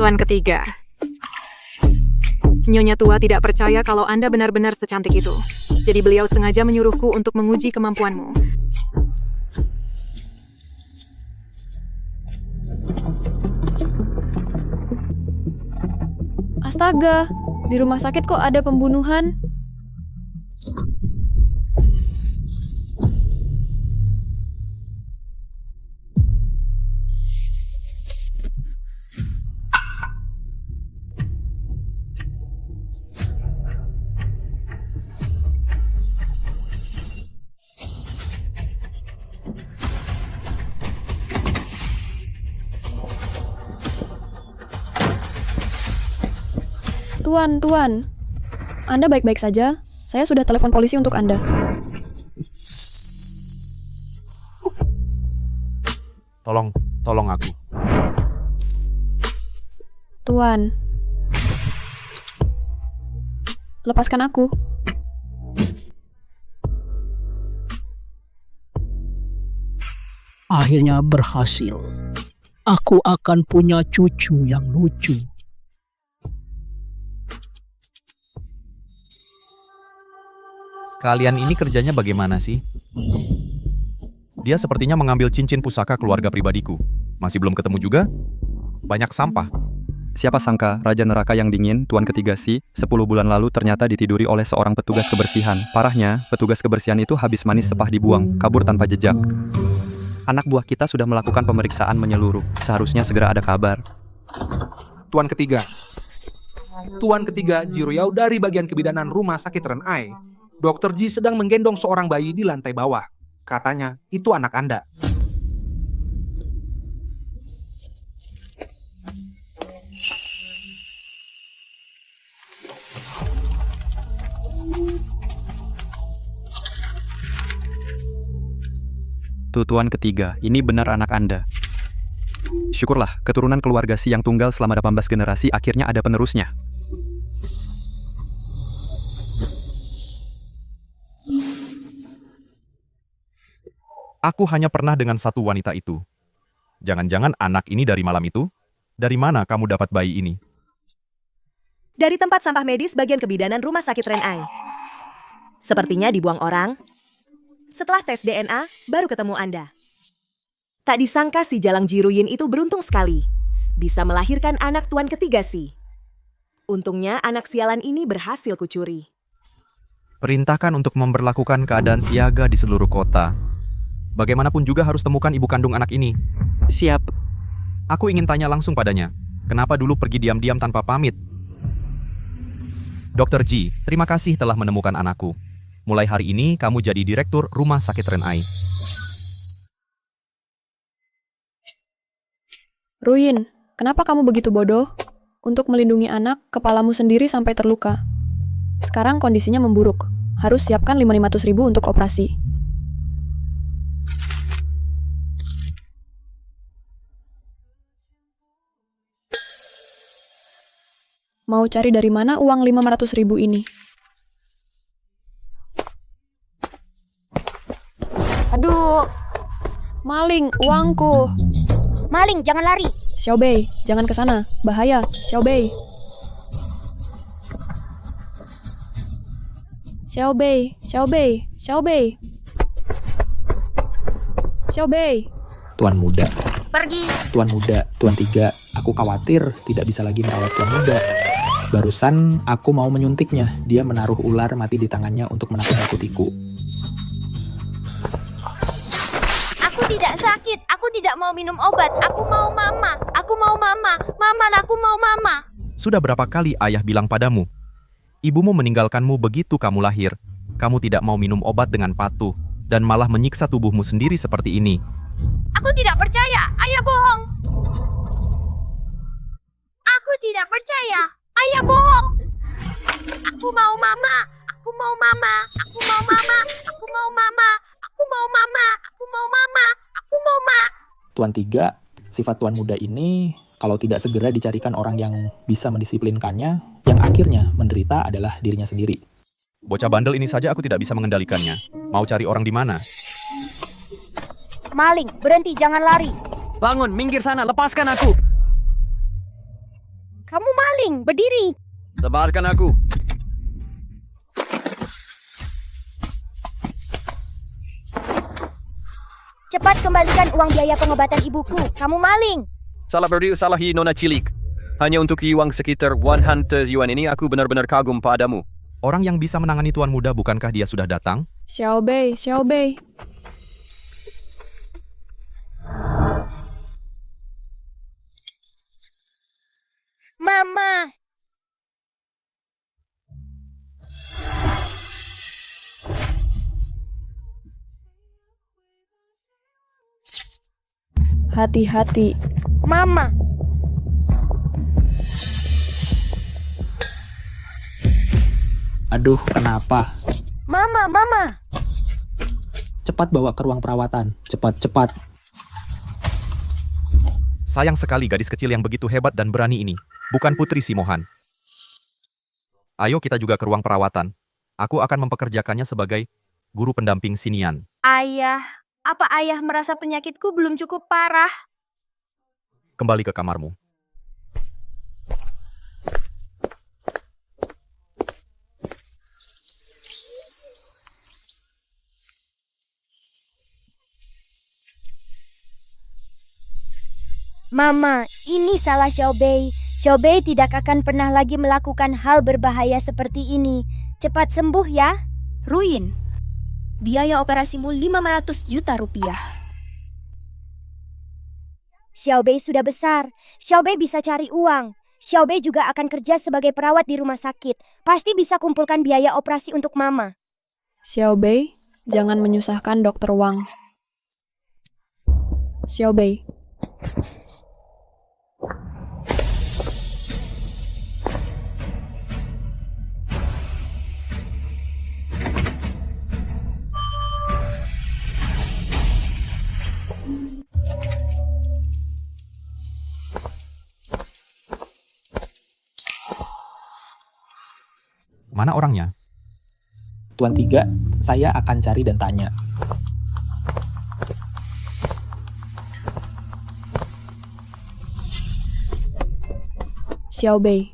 Tuan ketiga. Nyonya tua tidak percaya kalau Anda benar-benar secantik itu. Jadi beliau sengaja menyuruhku untuk menguji kemampuanmu. Astaga, di rumah sakit kok ada pembunuhan? Tuan, Anda baik-baik saja? Saya sudah telepon polisi untuk Anda. Tolong aku. Tuan, lepaskan aku. Akhirnya berhasil. Aku akan punya cucu yang lucu. Kalian ini kerjanya bagaimana sih? Dia sepertinya mengambil cincin pusaka keluarga pribadiku. Masih belum ketemu juga? Banyak sampah. Siapa sangka Raja Neraka yang dingin, Tuan ketiga si, 10 bulan lalu ternyata ditiduri oleh seorang petugas kebersihan. Parahnya, petugas kebersihan itu habis manis sepah dibuang, kabur tanpa jejak. Anak buah kita sudah melakukan pemeriksaan menyeluruh. Seharusnya segera ada kabar. Tuan ketiga Jiroyao dari bagian kebidanan Rumah Sakit Renai. Dr. Ji sedang menggendong seorang bayi di lantai bawah. Katanya, itu anak Anda. Tuh Tuan ketiga, ini benar anak Anda. Syukurlah, keturunan keluarga si yang tunggal selama 18 generasi akhirnya ada penerusnya. Aku hanya pernah dengan satu wanita itu. Jangan-jangan anak ini dari malam itu? Dari mana kamu dapat bayi ini? Dari tempat sampah medis bagian kebidanan Rumah Sakit Renai. Sepertinya dibuang orang. Setelah tes DNA, baru ketemu Anda. Tak disangka si Jalang Jiruyin itu beruntung sekali. Bisa melahirkan anak tuan ketiga si. Untungnya anak sialan ini berhasil kucuri. Perintahkan untuk memberlakukan keadaan siaga di seluruh kota. Bagaimanapun juga harus temukan ibu kandung anak ini. Siap. Aku ingin tanya langsung padanya. Kenapa dulu pergi diam-diam tanpa pamit? Dr. Ji, terima kasih telah menemukan anakku. Mulai hari ini, kamu jadi direktur Rumah Sakit Renai. Ruyin, kenapa kamu begitu bodoh? Untuk melindungi anak, kepalamu sendiri sampai terluka. Sekarang kondisinya memburuk. Harus siapkan 500.000 untuk operasi. Mau cari dari mana uang 500.000 ini? Aduh, maling, uangku. Maling, jangan lari. Xiaobei, jangan ke sana. Bahaya, Xiaobei. Xiaobei. Tuan muda. Pergi. Tuan muda, Tuan tiga. Aku khawatir tidak bisa lagi merawat Tuan muda. Barusan aku mau menyuntiknya. Dia menaruh ular mati di tangannya untuk menakut-nakutiku. Aku tidak sakit. Aku tidak mau minum obat. Aku mau mama. Aku mau mama. Mama, aku mau mama. Sudah berapa kali ayah bilang padamu? Ibumu meninggalkanmu begitu kamu lahir. Kamu tidak mau minum obat dengan patuh, dan malah menyiksa tubuhmu sendiri seperti ini. Aku tidak percaya. Ayah bohong. Aku tidak percaya. Ayah bohong. Aku mau mama. Aku mau mama. Aku mau mama. Aku mau mama. Aku mau mama. Aku mau mama. Aku mau ma. Tuan tiga, sifat Tuan muda ini kalau tidak segera dicarikan orang yang bisa mendisiplinkannya, yang akhirnya menderita adalah dirinya sendiri. Bocah bandel ini saja aku tidak bisa mengendalikannya. Mau cari orang di mana? Maling, berhenti, jangan lari. Bangun, minggir sana, lepaskan aku. maling, berdiri. Sebarkan aku. Cepat kembalikan uang biaya pengobatan ibuku. Kamu maling. Salah berdiri salahi nona cilik. Hanya untuk uang sekitar 100 yuan ini aku benar-benar kagum padamu. Orang yang bisa menangani tuan muda bukankah dia sudah datang? Xiaobei, Xiaobei. Mama. Hati-hati. Mama. Aduh, kenapa? Mama. Cepat bawa ke ruang perawatan. Cepat. Sayang sekali gadis kecil yang begitu hebat dan berani ini. Bukan Putri Simohan. Ayo kita juga ke ruang perawatan. Aku akan mempekerjakannya sebagai guru pendamping Sinian. Ayah, apa ayah merasa penyakitku belum cukup parah? Kembali ke kamarmu. Mama, ini salah Xiaobei. Xiaobei tidak akan pernah lagi melakukan hal berbahaya seperti ini. Cepat sembuh ya. Ruin. Biaya operasimu 500 juta rupiah. Xiaobei sudah besar. Xiaobei bisa cari uang. Xiaobei juga akan kerja sebagai perawat di rumah sakit. Pasti bisa kumpulkan biaya operasi untuk Mama. Xiaobei, jangan menyusahkan Dr. Wang. Xiaobei. Mana orangnya? Tuan Tiga, saya akan cari dan tanya. Xiaobei.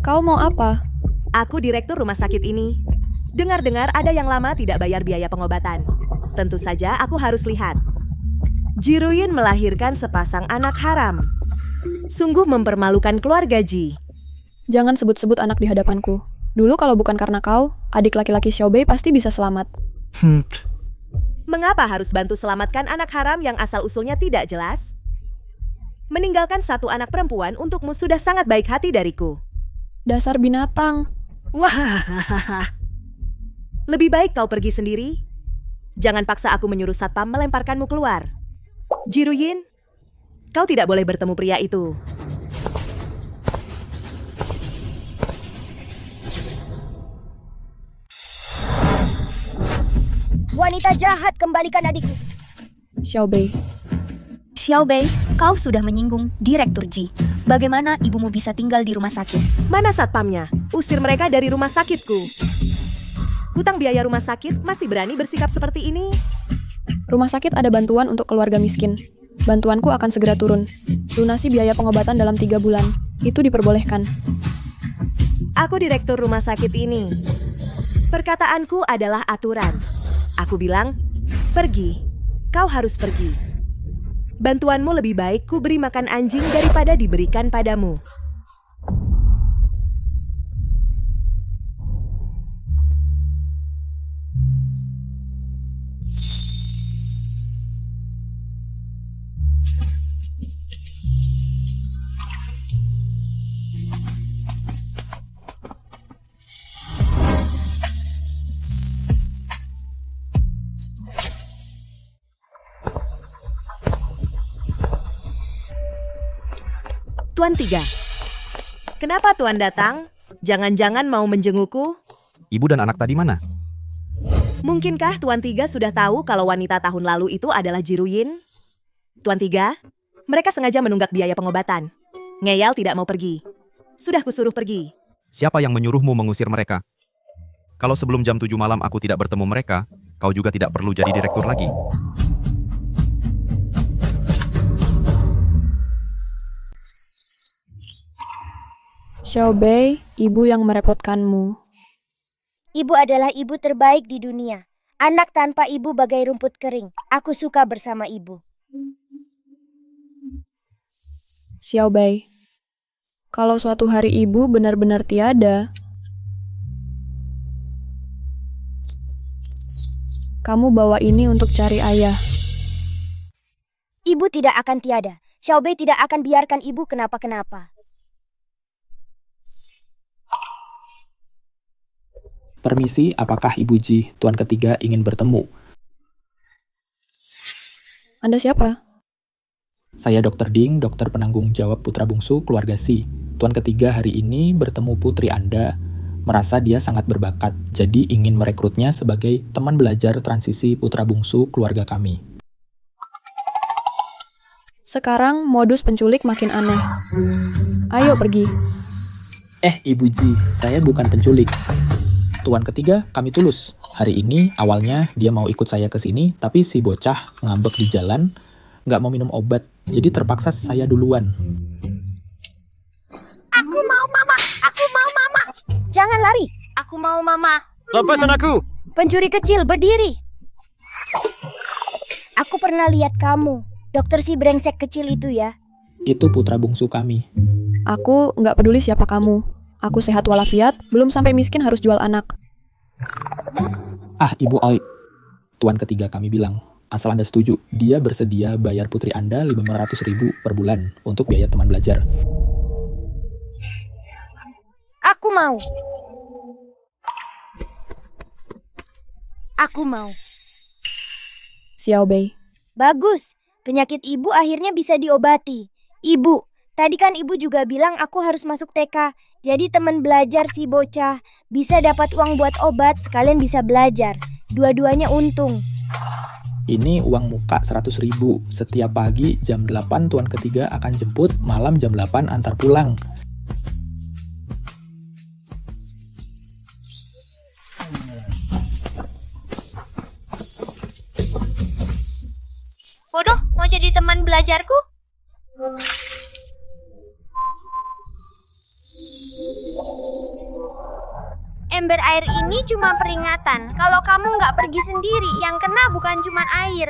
Kau mau apa? Aku direktur rumah sakit ini. Dengar-dengar ada yang lama tidak bayar biaya pengobatan. Tentu saja aku harus lihat. Jiruyin melahirkan sepasang anak haram. Sungguh mempermalukan keluarga Ji. Jangan sebut-sebut anak di hadapanku. Dulu kalau bukan karena kau, adik laki-laki Xiaobei pasti bisa selamat. Mengapa harus bantu selamatkan anak haram yang asal-usulnya tidak jelas? Meninggalkan satu anak perempuan untukmu sudah sangat baik hati dariku. Dasar binatang. Wah, lebih baik kau pergi sendiri. Jangan paksa aku menyuruh satpam melemparkanmu keluar. Jiruyin, kau tidak boleh bertemu pria itu. Wanita jahat, kembalikan adikku. Xiaobei. Xiaobei, kau sudah menyinggung Direktur Ji. Bagaimana ibumu bisa tinggal di rumah sakit? Mana satpamnya? Usir mereka dari rumah sakitku. Hutang biaya rumah sakit masih berani bersikap seperti ini? Rumah sakit ada bantuan untuk keluarga miskin. Bantuanku akan segera turun. Lunasi biaya pengobatan dalam 3 bulan. Itu diperbolehkan. Aku direktur rumah sakit ini. Perkataanku adalah aturan. Aku bilang, pergi. Kau harus pergi. Bantuanmu lebih baik ku beri makan anjing daripada diberikan padamu. Tuan Tiga, kenapa Tuan datang? Jangan-jangan mau menjengukku? Ibu dan anak tadi mana? Mungkinkah Tuan Tiga sudah tahu kalau wanita tahun lalu itu adalah Jiruyin? Tuan Tiga, mereka sengaja menunggak biaya pengobatan. Ngeyel tidak mau pergi. Sudah kusuruh pergi. Siapa yang menyuruhmu mengusir mereka? Kalau sebelum jam 7 malam aku tidak bertemu mereka, kau juga tidak perlu jadi direktur lagi. Xiaobei, ibu yang merepotkanmu. Ibu adalah ibu terbaik di dunia. Anak tanpa ibu bagai rumput kering. Aku suka bersama ibu. Xiaobei, kalau suatu hari ibu benar-benar tiada, kamu bawa ini untuk cari ayah. Ibu tidak akan tiada. Xiaobei tidak akan biarkan ibu kenapa-kenapa. Permisi, apakah Ibu Ji, Tuan ketiga ingin bertemu? Anda siapa? Saya Dr. Ding, dokter penanggung jawab putra bungsu keluarga Si. Tuan ketiga hari ini bertemu putri Anda. Merasa dia sangat berbakat, jadi ingin merekrutnya sebagai teman belajar transisi putra bungsu keluarga kami. Sekarang modus penculik makin aneh. Ayo pergi. Ibu Ji, saya bukan penculik. Tuan ketiga, kami tulus. Hari ini awalnya dia mau ikut saya ke sini, tapi si bocah ngambek di jalan, nggak mau minum obat, jadi terpaksa saya duluan. Aku mau mama. Aku mau mama. Jangan lari. Aku mau mama. Lepasan aku! Pencuri kecil berdiri. Aku pernah lihat kamu. Dokter si brengsek kecil itu ya. Itu putra bungsu kami. Aku nggak peduli siapa kamu. Aku sehat walafiat, belum sampai miskin harus jual anak. Ibu Oi. Tuan ketiga kami bilang, asal Anda setuju, dia bersedia bayar putri Anda 500.000 per bulan untuk biaya teman belajar. Aku mau. Aku mau. Xiaobei. Bagus. Penyakit ibu akhirnya bisa diobati. Ibu, tadi kan ibu juga bilang aku harus masuk TK. Jadi teman belajar si bocah bisa dapat uang buat obat, sekalian bisa belajar. Dua-duanya untung. Ini uang muka 100.000. Setiap pagi jam 8 Tuan ketiga akan jemput, malam jam 8 antar pulang. Bodoh, mau jadi teman belajarku? Ember air ini cuma peringatan. Kalau kamu nggak pergi sendiri, yang kena bukan cuma air.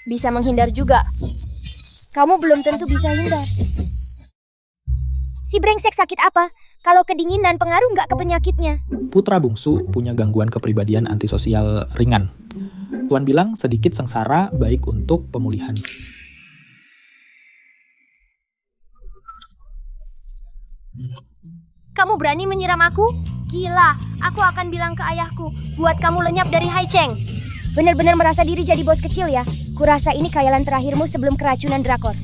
Bisa menghindar juga. Kamu belum tentu bisa hindar. Si brengsek sakit apa? Kalau kedinginan pengaruh nggak ke penyakitnya? Putra bungsu punya gangguan kepribadian antisosial ringan. Tuan bilang sedikit sengsara baik untuk pemulihan. Kamu berani menyiram aku? Gila, aku akan bilang ke ayahku, buat kamu lenyap dari Hai Cheng. Benar-benar merasa diri jadi bos kecil ya? Kurasa ini khayalan terakhirmu sebelum keracunan drakor.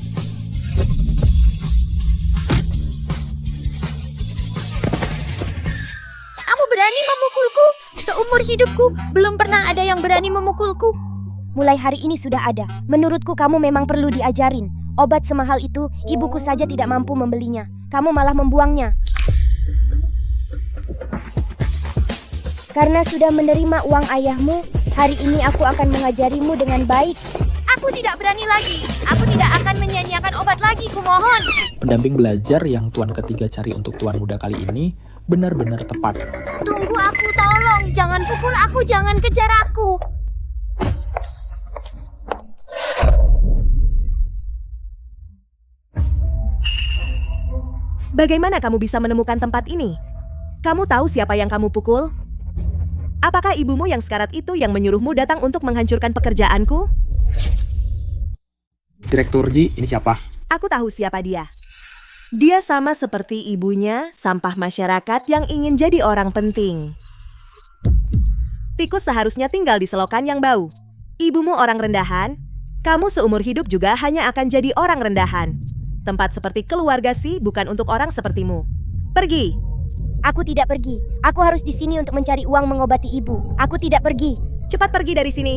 Kamu berani memukulku? Seumur hidupku, belum pernah ada yang berani memukulku. Mulai hari ini sudah ada. Menurutku kamu memang perlu diajarin. Obat semahal itu, ibuku saja tidak mampu membelinya. Kamu malah membuangnya. Karena sudah menerima uang ayahmu, hari ini aku akan mengajarimu dengan baik. Aku tidak berani lagi. Aku tidak akan menyanyiakan obat lagi, kumohon. Pendamping belajar yang Tuan ketiga cari untuk Tuan muda kali ini benar-benar tepat. Tunggu aku, tolong. Jangan pukul aku, jangan kejar aku. Bagaimana kamu bisa menemukan tempat ini? Kamu tahu siapa yang kamu pukul? Apakah ibumu yang sekarat itu yang menyuruhmu datang untuk menghancurkan pekerjaanku? Direktur Ji, ini siapa? Aku tahu siapa dia. Dia sama seperti ibunya, sampah masyarakat yang ingin jadi orang penting. Tikus seharusnya tinggal di selokan yang bau. Ibumu orang rendahan, kamu seumur hidup juga hanya akan jadi orang rendahan. Tempat seperti keluarga Si bukan untuk orang sepertimu. Pergi. Aku tidak pergi. Aku harus di sini untuk mencari uang mengobati ibu. Aku tidak pergi. Cepat pergi dari sini.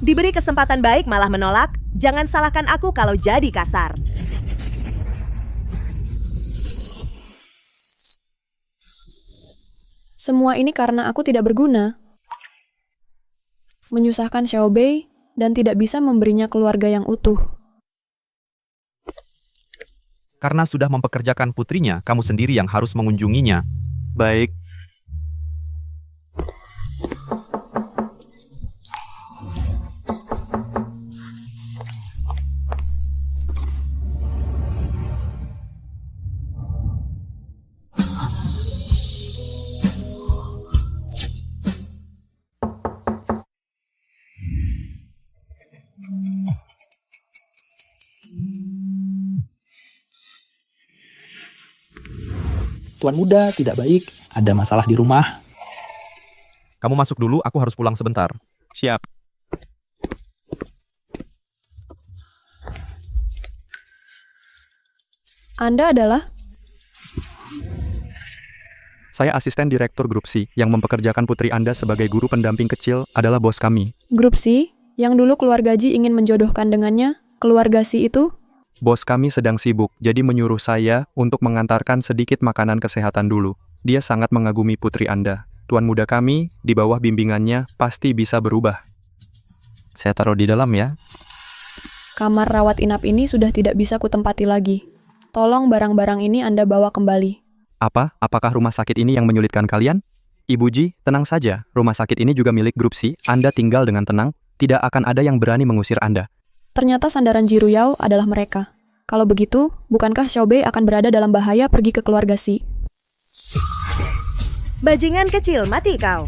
Diberi kesempatan baik malah menolak, jangan salahkan aku kalau jadi kasar. Semua ini karena aku tidak berguna. Menyusahkan Xiaobei dan tidak bisa memberinya keluarga yang utuh. Karena sudah mempekerjakan putrinya, kamu sendiri yang harus mengunjunginya. Baik. Tuan muda, tidak baik. Ada masalah di rumah. Kamu masuk dulu, aku harus pulang sebentar. Siap. Anda adalah? Saya asisten direktur grup C yang mempekerjakan putri Anda sebagai guru pendamping kecil adalah bos kami. Grup C, yang dulu keluarga Ji ingin menjodohkan dengannya, keluarga C itu? Bos kami sedang sibuk, jadi menyuruh saya untuk mengantarkan sedikit makanan kesehatan dulu. Dia sangat mengagumi putri Anda. Tuan muda kami, di bawah bimbingannya, pasti bisa berubah. Saya taruh di dalam ya. Kamar rawat inap ini sudah tidak bisa kutempati lagi. Tolong barang-barang ini Anda bawa kembali. Apa? Apakah rumah sakit ini yang menyulitkan kalian? Ibu Ji, tenang saja. Rumah sakit ini juga milik grup C. Anda tinggal dengan tenang. Tidak akan ada yang berani mengusir Anda. Ternyata sandaran Ji Ruyao adalah mereka. Kalau begitu, bukankah Xiaobei akan berada dalam bahaya pergi ke keluarga Si? Bajingan kecil, mati kau.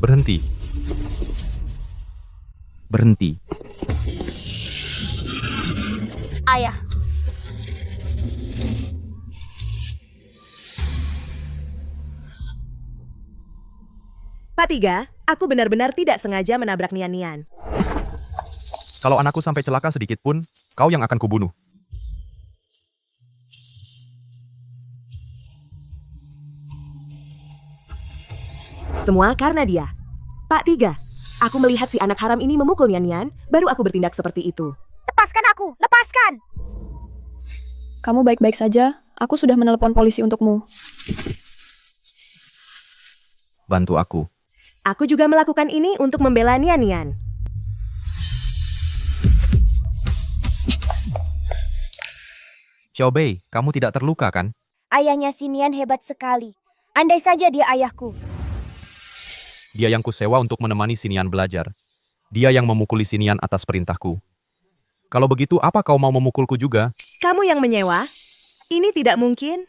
Berhenti. Berhenti. Ayah. Pak Tiga, aku benar-benar tidak sengaja menabrak Nian-Nian. Kalau anakku sampai celaka sedikit pun, kau yang akan kubunuh. Semua karena dia. Pak Tiga, aku melihat si anak haram ini memukul Nian-Nian, baru aku bertindak seperti itu. Lepaskan aku, lepaskan. Kamu baik-baik saja, aku sudah menelepon polisi untukmu. Bantu aku. Aku juga melakukan ini untuk membela Nian-Nian. Xiaobei, kamu tidak terluka kan? Ayahnya si Nian hebat sekali. Andai saja dia ayahku. Dia yang kusewa untuk menemani Sinian belajar. Dia yang memukuli Sinian atas perintahku. Kalau begitu, apa kau mau memukulku juga? Kamu yang menyewa? Ini tidak mungkin.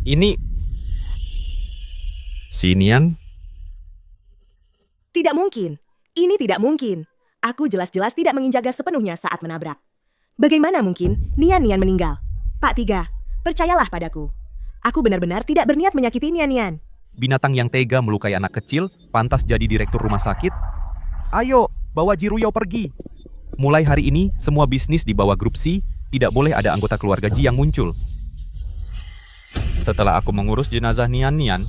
Ini... Sinian? Tidak mungkin. Ini tidak mungkin. Aku jelas-jelas tidak menginjaga sepenuhnya saat menabrak. Bagaimana mungkin Nian-Nian meninggal? Pak Tiga, percayalah padaku. Aku benar-benar tidak berniat menyakiti Nian-Nian. Binatang yang tega melukai anak kecil, pantas jadi direktur rumah sakit? Ayo, bawa Ji Ruyao pergi. Mulai hari ini, semua bisnis di bawah grup C, tidak boleh ada anggota keluarga Ji yang muncul. Setelah aku mengurus jenazah Nian-Nian,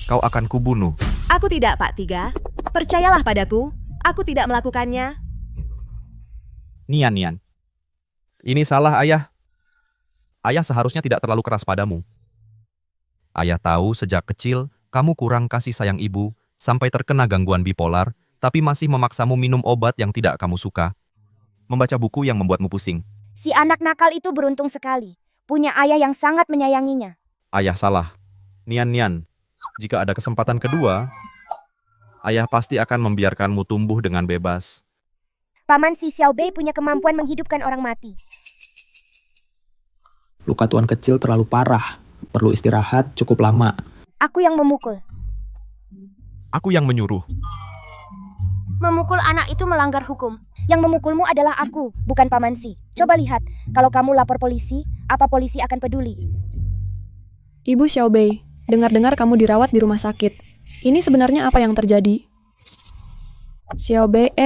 kau akan kubunuh. Aku tidak, Pak Tiga. Percayalah padaku, aku tidak melakukannya. Nian-Nian. Ini salah, Ayah. Ayah seharusnya tidak terlalu keras padamu. Ayah tahu sejak kecil, kamu kurang kasih sayang ibu, sampai terkena gangguan bipolar, tapi masih memaksamu minum obat yang tidak kamu suka. Membaca buku yang membuatmu pusing. Si anak nakal itu beruntung sekali. Punya ayah yang sangat menyayanginya. Ayah salah. Nian-Nian, jika ada kesempatan kedua, Ayah pasti akan membiarkanmu tumbuh dengan bebas. Paman si Xiao Bei punya kemampuan menghidupkan orang mati. Luka tuan kecil terlalu parah. Perlu istirahat cukup lama. Aku yang memukul. Aku yang menyuruh. Memukul anak itu melanggar hukum. Yang memukulmu adalah aku, bukan Paman Si. Coba lihat, kalau kamu lapor polisi, apa polisi akan peduli? Ibu Xiaobei, dengar-dengar kamu dirawat di rumah sakit. Ini sebenarnya apa yang terjadi? Xiaobei,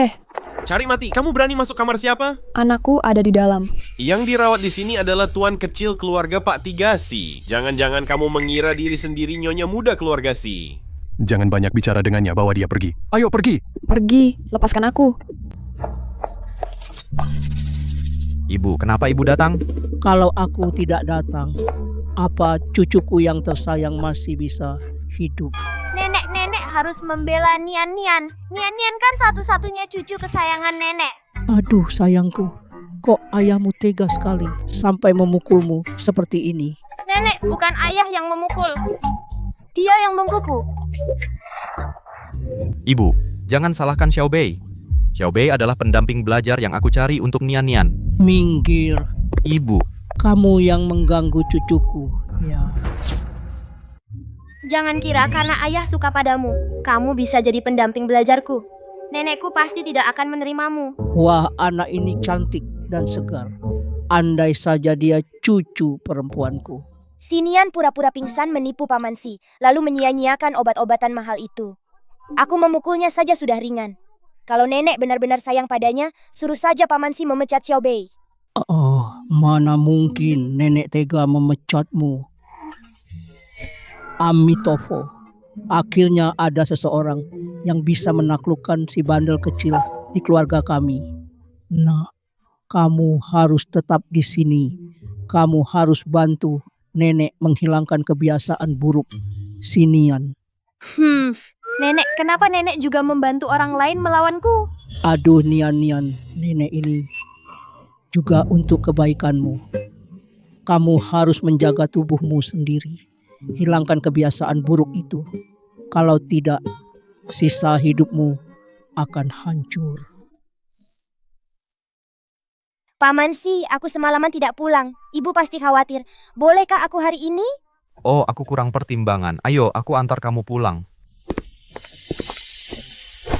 Cari mati, kamu berani masuk kamar siapa? anakku ada di dalam. Yang dirawat di sini adalah tuan kecil keluarga Pak Tigasi. Jangan-jangan kamu mengira diri sendiri nyonya muda keluarga Si. Jangan banyak bicara dengannya, bawa dia pergi. Ayo pergi. Pergi, lepaskan aku. Ibu, kenapa ibu datang? Kalau aku tidak datang, apa cucuku yang tersayang masih bisa hidup? Nenek-nenek harus membela Nian-Nian. Nian-Nian kan satu-satunya cucu kesayangan nenek. Aduh sayangku, kok ayahmu tega sekali sampai memukulmu seperti ini? Nenek bukan ayah yang memukul. Dia yang memukul. Ibu, jangan salahkan Xiao Bei. Xiao Bei adalah pendamping belajar yang aku cari untuk Nian-Nian. Minggir, Ibu, kamu yang mengganggu cucuku. Ya, Jangan kira karena ayah suka padamu, kamu bisa jadi pendamping belajarku. Nenekku pasti tidak akan menerimamu. wah anak ini cantik dan segar. Andai saja dia cucu perempuanku. Si Nian pura-pura pingsan menipu Paman Si, lalu menyia-nyiakan obat-obatan mahal itu. Aku memukulnya saja sudah ringan. Kalau nenek benar-benar sayang padanya, suruh saja Paman Si memecat Xiao Bei. Oh, mana mungkin nenek tega memecatmu. Amitofo, akhirnya ada seseorang yang bisa menaklukkan si bandel kecil di keluarga kami. Nah, kamu harus tetap di sini. Kamu harus bantu nenek menghilangkan kebiasaan buruk si Nian. Nenek, kenapa nenek juga membantu orang lain melawanku? Aduh Nian-Nian, nenek ini juga untuk kebaikanmu. Kamu harus menjaga tubuhmu sendiri. Hilangkan kebiasaan buruk itu. Kalau tidak, sisa hidupmu akan hancur. Paman Si, aku semalaman tidak pulang. Ibu pasti khawatir. Bolehkah aku hari ini? oh aku kurang pertimbangan. Ayo, aku antar kamu pulang.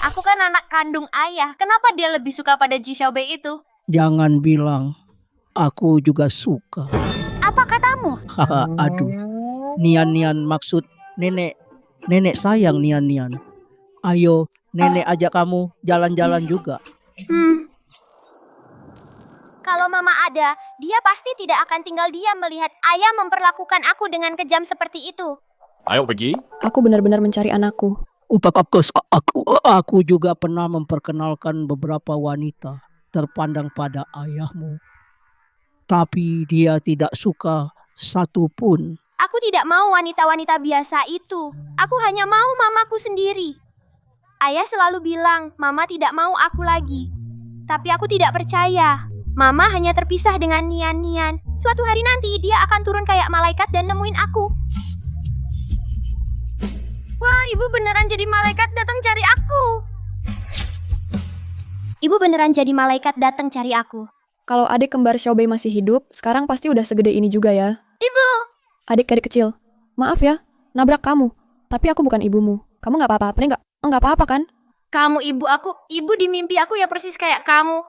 Aku kan anak kandung ayah. Kenapa dia lebih suka pada Ji Xiaobei itu? Jangan bilang, aku juga suka. Apa katamu? Haha, aduh. Nian-Nian maksud nenek. Nenek sayang Nian-Nian. Ayo, nenek ajak kamu jalan-jalan juga. Kalau mama ada, dia pasti tidak akan tinggal diam melihat ayah memperlakukan aku dengan kejam seperti itu. Ayo pergi. Aku benar-benar mencari anakku. Aku juga pernah memperkenalkan beberapa wanita terpandang pada ayahmu. Tapi dia tidak suka satu pun. Aku tidak mau wanita-wanita biasa itu. Aku hanya mau mamaku sendiri. Ayah selalu bilang, mama tidak mau aku lagi. Tapi aku tidak percaya. Mama hanya terpisah dengan Nian-Nian. Suatu hari nanti dia akan turun kayak malaikat dan nemuin aku. Wah, ibu beneran jadi malaikat datang cari aku. Ibu beneran jadi malaikat datang cari aku. Kalau adik kembar Xiaobei masih hidup, sekarang pasti udah segede ini juga ya. Ibu! Adik-adik kecil, maaf ya, nabrak kamu. Tapi aku bukan ibumu. Kamu nggak apa-apa, nggak apa-apa kan? Kamu ibu aku, ibu di mimpi aku ya persis kayak kamu.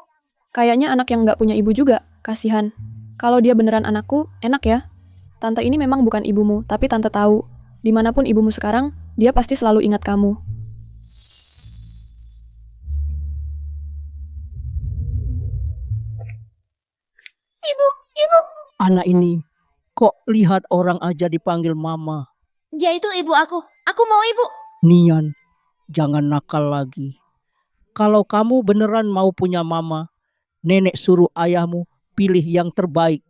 Kayaknya anak yang nggak punya ibu juga, kasihan. Kalau dia beneran anakku, enak ya. Tante ini memang bukan ibumu, tapi tante tahu. Dimanapun ibumu sekarang, dia pasti selalu ingat kamu. Ibu. Anak ini, kok lihat orang aja dipanggil mama. Dia itu ibu aku. Aku mau ibu. Nian, jangan nakal lagi. Kalau kamu beneran mau punya mama, nenek suruh ayahmu pilih yang terbaik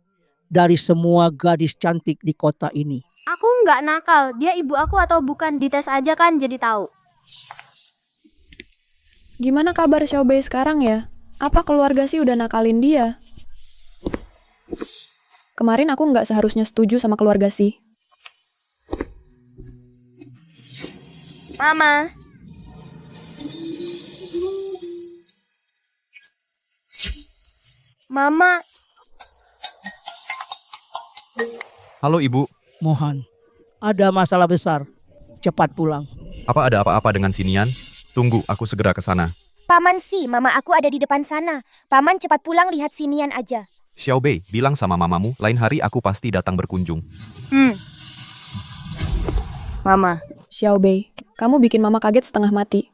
dari semua gadis cantik di kota ini. Aku nggak nakal. Dia ibu aku atau bukan, dites aja kan jadi tahu. Gimana kabar Xiaobei sekarang ya? Apa keluarga sih udah nakalin dia? Kemarin aku nggak seharusnya setuju sama keluarga sih. Mama. Mama, Halo ibu, Mohan, ada masalah besar. Cepat pulang. apa ada apa-apa dengan Sinian? Tunggu, aku segera ke sana. Paman sih, mama aku ada di depan sana. Paman cepat pulang lihat sinian aja. Xiaobei, bilang sama mamamu, lain hari aku pasti datang berkunjung. Mama. Xiaobei, kamu bikin mama kaget setengah mati.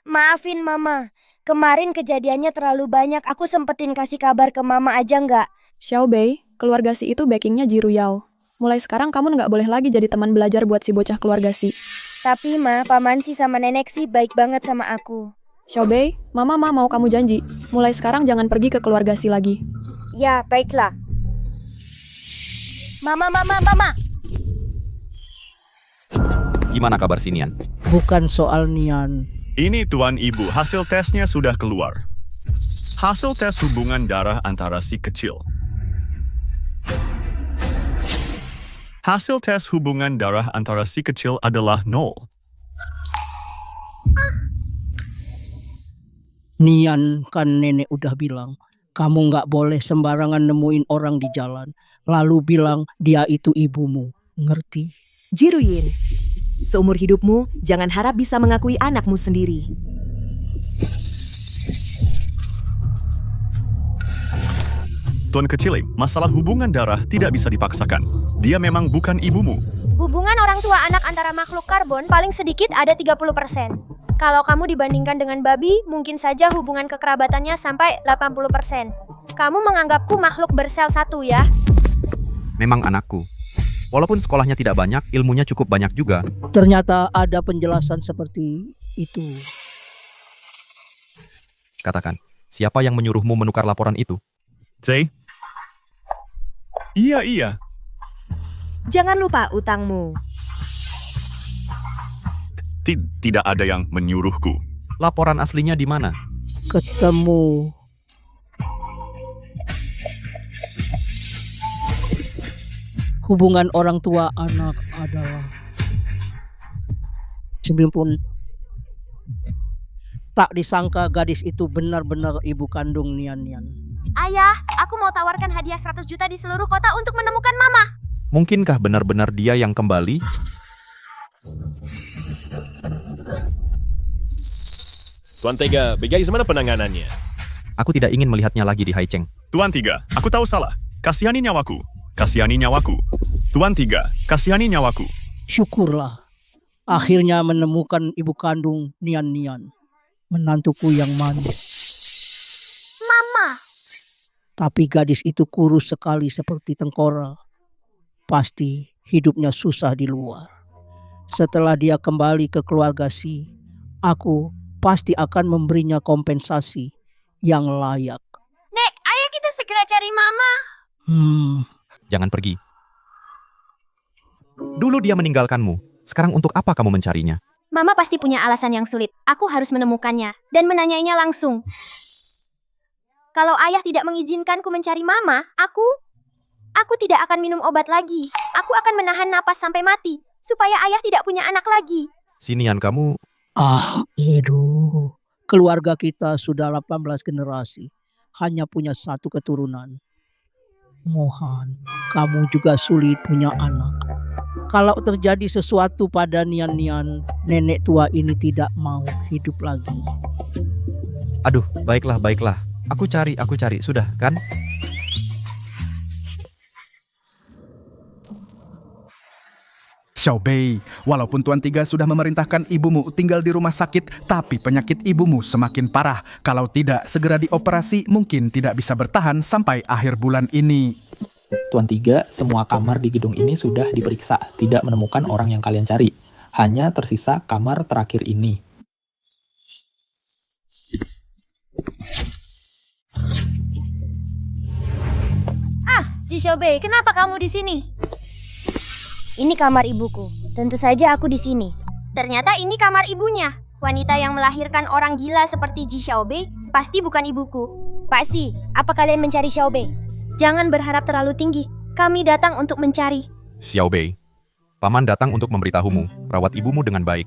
Maafin mama, kemarin kejadiannya terlalu banyak. Aku sempetin kasih kabar ke mama aja nggak? Xiaobei, keluarga si itu backingnya Jiru Yao. Mulai sekarang kamu nggak boleh lagi jadi teman belajar buat si bocah keluarga si. Tapi ma, paman sih sama nenek sih baik banget sama aku. Xiaobei, mama mau kamu janji. Mulai sekarang jangan pergi ke keluarga si lagi. Ya, baiklah. Mama. Gimana kabar Sinian? Bukan soal Nian. Ini Tuan Ibu, hasil tesnya sudah keluar. Hasil tes hubungan darah antara si kecil. Hasil tes hubungan darah antara si kecil adalah 0. Nian, kan nenek udah bilang, kamu nggak boleh sembarangan nemuin orang di jalan, lalu bilang dia itu ibumu. Ngerti? Jiruyin, seumur hidupmu jangan harap bisa mengakui anakmu sendiri. Tuan Kecil, masalah hubungan darah tidak bisa dipaksakan. Dia memang bukan ibumu. Hubungan orang tua anak antara makhluk karbon paling sedikit ada 30%. Kalau kamu dibandingkan dengan babi, mungkin saja hubungan kekerabatannya sampai 80%. Kamu menganggapku makhluk bersel satu ya? Memang anakku. Walaupun sekolahnya tidak banyak, ilmunya cukup banyak juga. Ternyata ada penjelasan seperti itu. Katakan, siapa yang menyuruhmu menukar laporan itu? Zai? Iya. Jangan lupa utangmu. Tidak ada yang menyuruhku. Laporan aslinya di mana? Ketemu. Hubungan orang tua anak adalah 90. Tak disangka gadis itu benar-benar ibu kandung Nian. Ayah, aku mau tawarkan hadiah 100 juta di seluruh kota untuk menemukan mama. Mungkinkah benar-benar dia yang kembali? Tuan Tega, bagaimana penanganannya? Aku tidak ingin melihatnya lagi di Haicheng. Tuan Tiga, aku tahu salah. Kasihani nyawaku. Tuan Tiga, kasihani nyawaku. Syukurlah. Akhirnya menemukan ibu kandung Nian. Menantuku yang manis. Mama. Tapi gadis itu kurus sekali seperti tengkorak. Pasti hidupnya susah di luar. Setelah dia kembali ke keluarga si, aku pasti akan memberinya kompensasi yang layak. Nek, ayo kita segera cari mama. Jangan pergi. Dulu dia meninggalkanmu. Sekarang untuk apa kamu mencarinya? Mama pasti punya alasan yang sulit. Aku harus menemukannya dan menanyainya langsung. Kalau ayah tidak mengizinkanku mencari mama, aku tidak akan minum obat lagi. Aku akan menahan napas sampai mati, supaya ayah tidak punya anak lagi. Sinian kamu... Keluarga kita sudah 18 generasi. Hanya punya satu keturunan. Mohan, kamu juga sulit punya anak. Kalau terjadi sesuatu pada Nian, nenek tua ini tidak mau hidup lagi. Aduh, baiklah. Aku cari. Sudah, kan? Xiaobei, walaupun Tuan Tiga sudah memerintahkan ibumu tinggal di rumah sakit, tapi penyakit ibumu semakin parah. Kalau tidak segera dioperasi, mungkin tidak bisa bertahan sampai akhir bulan ini. Tuan Tiga, semua kamar di gedung ini sudah diperiksa, tidak menemukan orang yang kalian cari. Hanya tersisa kamar terakhir ini. Ji Xiaobei, kenapa kamu di sini? Ini kamar ibuku. Tentu saja aku di sini. Ternyata ini kamar ibunya. Wanita yang melahirkan orang gila seperti Ji Xiaobei pasti bukan ibuku. Pak Si, apa kalian mencari Xiaobei? Jangan berharap terlalu tinggi. Kami datang untuk mencari. Xiaobei, Paman datang untuk memberitahumu, rawat ibumu dengan baik.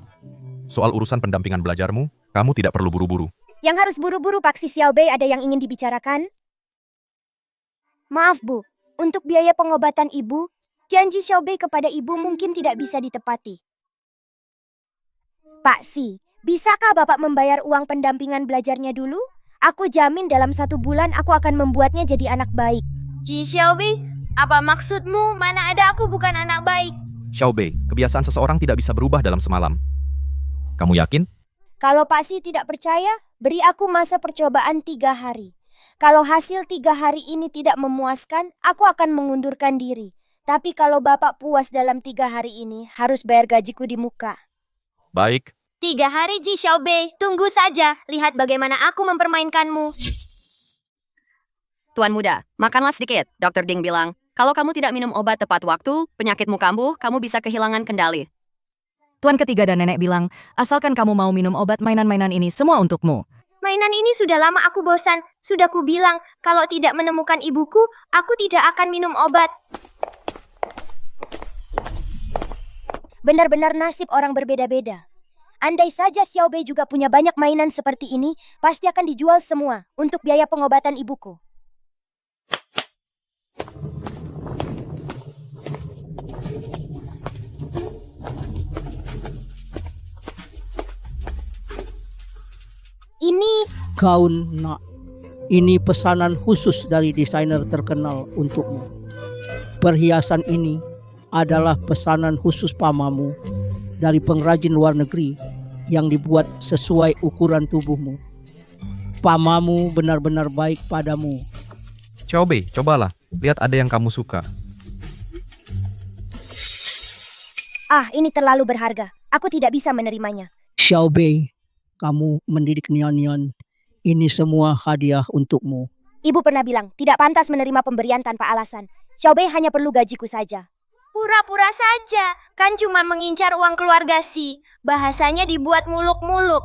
Soal urusan pendampingan belajarmu, kamu tidak perlu buru-buru. Yang harus buru-buru Pak Si Xiaobei ada yang ingin dibicarakan? Maaf Bu, untuk biaya pengobatan ibu, janji Xiaobei kepada ibu mungkin tidak bisa ditepati. Pak Si, bisakah Bapak membayar uang pendampingan belajarnya dulu? Aku jamin dalam 1 bulan aku akan membuatnya jadi anak baik. Ji Xiaobei, apa maksudmu? Mana ada aku bukan anak baik. Xiaobei, kebiasaan seseorang tidak bisa berubah dalam semalam. Kamu yakin? Kalau Pak Si tidak percaya, beri aku masa percobaan 3 hari. Kalau hasil 3 hari ini tidak memuaskan, aku akan mengundurkan diri. Tapi kalau Bapak puas dalam 3 hari ini, harus bayar gajiku di muka. Baik. 3 hari Ji Xiaobei, tunggu saja. Lihat bagaimana aku mempermainkanmu. Tuan muda, makanlah sedikit. Dr. Ding bilang, kalau kamu tidak minum obat tepat waktu, penyakitmu kambuh, kamu bisa kehilangan kendali. Tuan ketiga dan nenek bilang, asalkan kamu mau minum obat, mainan-mainan ini semua untukmu. Mainan ini sudah lama aku bosan. Sudah ku bilang, kalau tidak menemukan ibuku, aku tidak akan minum obat. Benar-benar nasib orang berbeda-beda. Andai saja Xiaobei juga punya banyak mainan seperti ini, pasti akan dijual semua untuk biaya pengobatan ibuku. Ini gaun nak. Ini pesanan khusus dari desainer terkenal untukmu. Perhiasan ini adalah pesanan khusus pamamu dari pengrajin luar negeri yang dibuat sesuai ukuran tubuhmu. Pamamu benar-benar baik padamu. Xiaobei, cobalah. Lihat ada yang kamu suka. Ah, ini terlalu berharga. Aku tidak bisa menerimanya. Xiaobei, kamu mendidik Nian-Nian. Ini semua hadiah untukmu. Ibu pernah bilang, tidak pantas menerima pemberian tanpa alasan. Xiaobei hanya perlu gajiku saja. Pura-pura saja, kan cuma mengincar uang keluarga Si. Bahasanya dibuat muluk-muluk.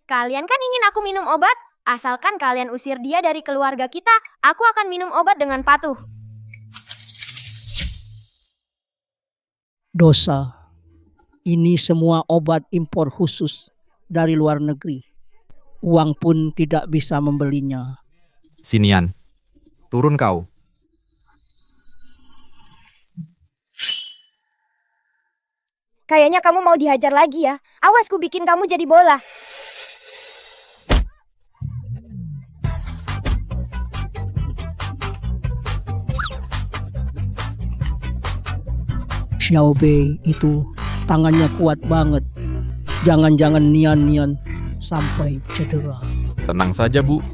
Kalian kan ingin aku minum obat? Asalkan kalian usir dia dari keluarga kita, aku akan minum obat dengan patuh. Dosa. Ini semua obat impor khusus dari luar negeri. Uang pun tidak bisa membelinya. Sinian, turun kau. Kayaknya kamu mau dihajar lagi ya. Awas ku bikin kamu jadi bola. Xiaobei itu tangannya kuat banget. Jangan-jangan Nian-Nian sampai cedera. Tenang saja, Bu.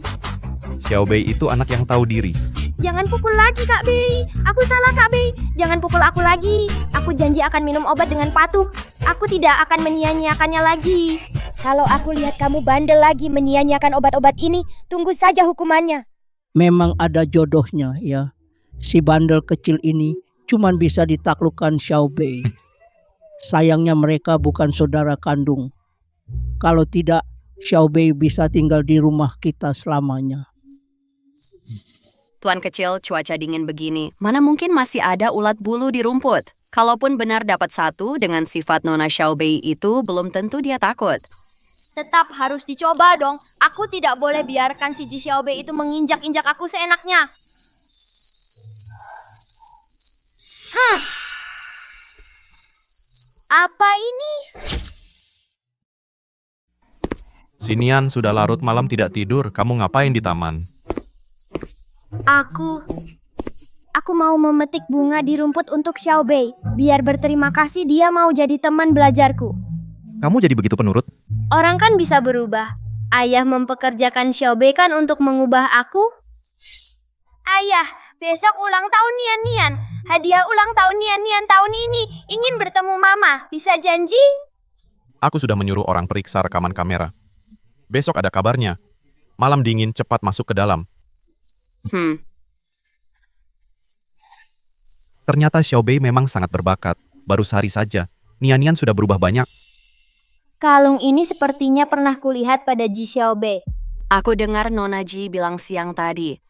Xiaobei itu anak yang tahu diri. Jangan pukul lagi Kak Bei. Aku salah Kak Bei. Jangan pukul aku lagi. Aku janji akan minum obat dengan patuh. Aku tidak akan menyia-nyiakannya lagi. Kalau aku lihat kamu bandel lagi menyia-nyiakan obat-obat ini, tunggu saja hukumannya. Memang ada jodohnya ya. Si bandel kecil ini cuman bisa ditaklukkan Xiaobei. Sayangnya mereka bukan saudara kandung. Kalau tidak, Xiaobei bisa tinggal di rumah kita selamanya. Tuan kecil, cuaca dingin begini, mana mungkin masih ada ulat bulu di rumput? Kalaupun benar dapat satu dengan sifat Nona Xiaobei itu, belum tentu dia takut. Tetap harus dicoba dong. Aku tidak boleh biarkan si Ji Xiaobei itu menginjak-injak aku seenaknya. Apa ini? Sinian, sudah larut malam tidak tidur. Kamu ngapain di taman? Aku mau memetik bunga di rumput untuk Xiaobei. Biar berterima kasih dia mau jadi teman belajarku. Kamu jadi begitu penurut? Orang kan bisa berubah. Ayah mempekerjakan Xiaobei kan untuk mengubah aku? Ayah, besok ulang tahun Nian-Nian. Hadiah ulang tahun Nian-Nian tahun ini. Ingin bertemu Mama. Bisa janji? Aku sudah menyuruh orang periksa rekaman kamera. Besok ada kabarnya. Malam dingin, cepat masuk ke dalam. Ternyata Xiaobei memang sangat berbakat. Baru sehari saja, Nian-Nian sudah berubah banyak. Kalung ini sepertinya pernah kulihat pada Ji Xiaobei. Aku dengar Nona Ji bilang siang tadi,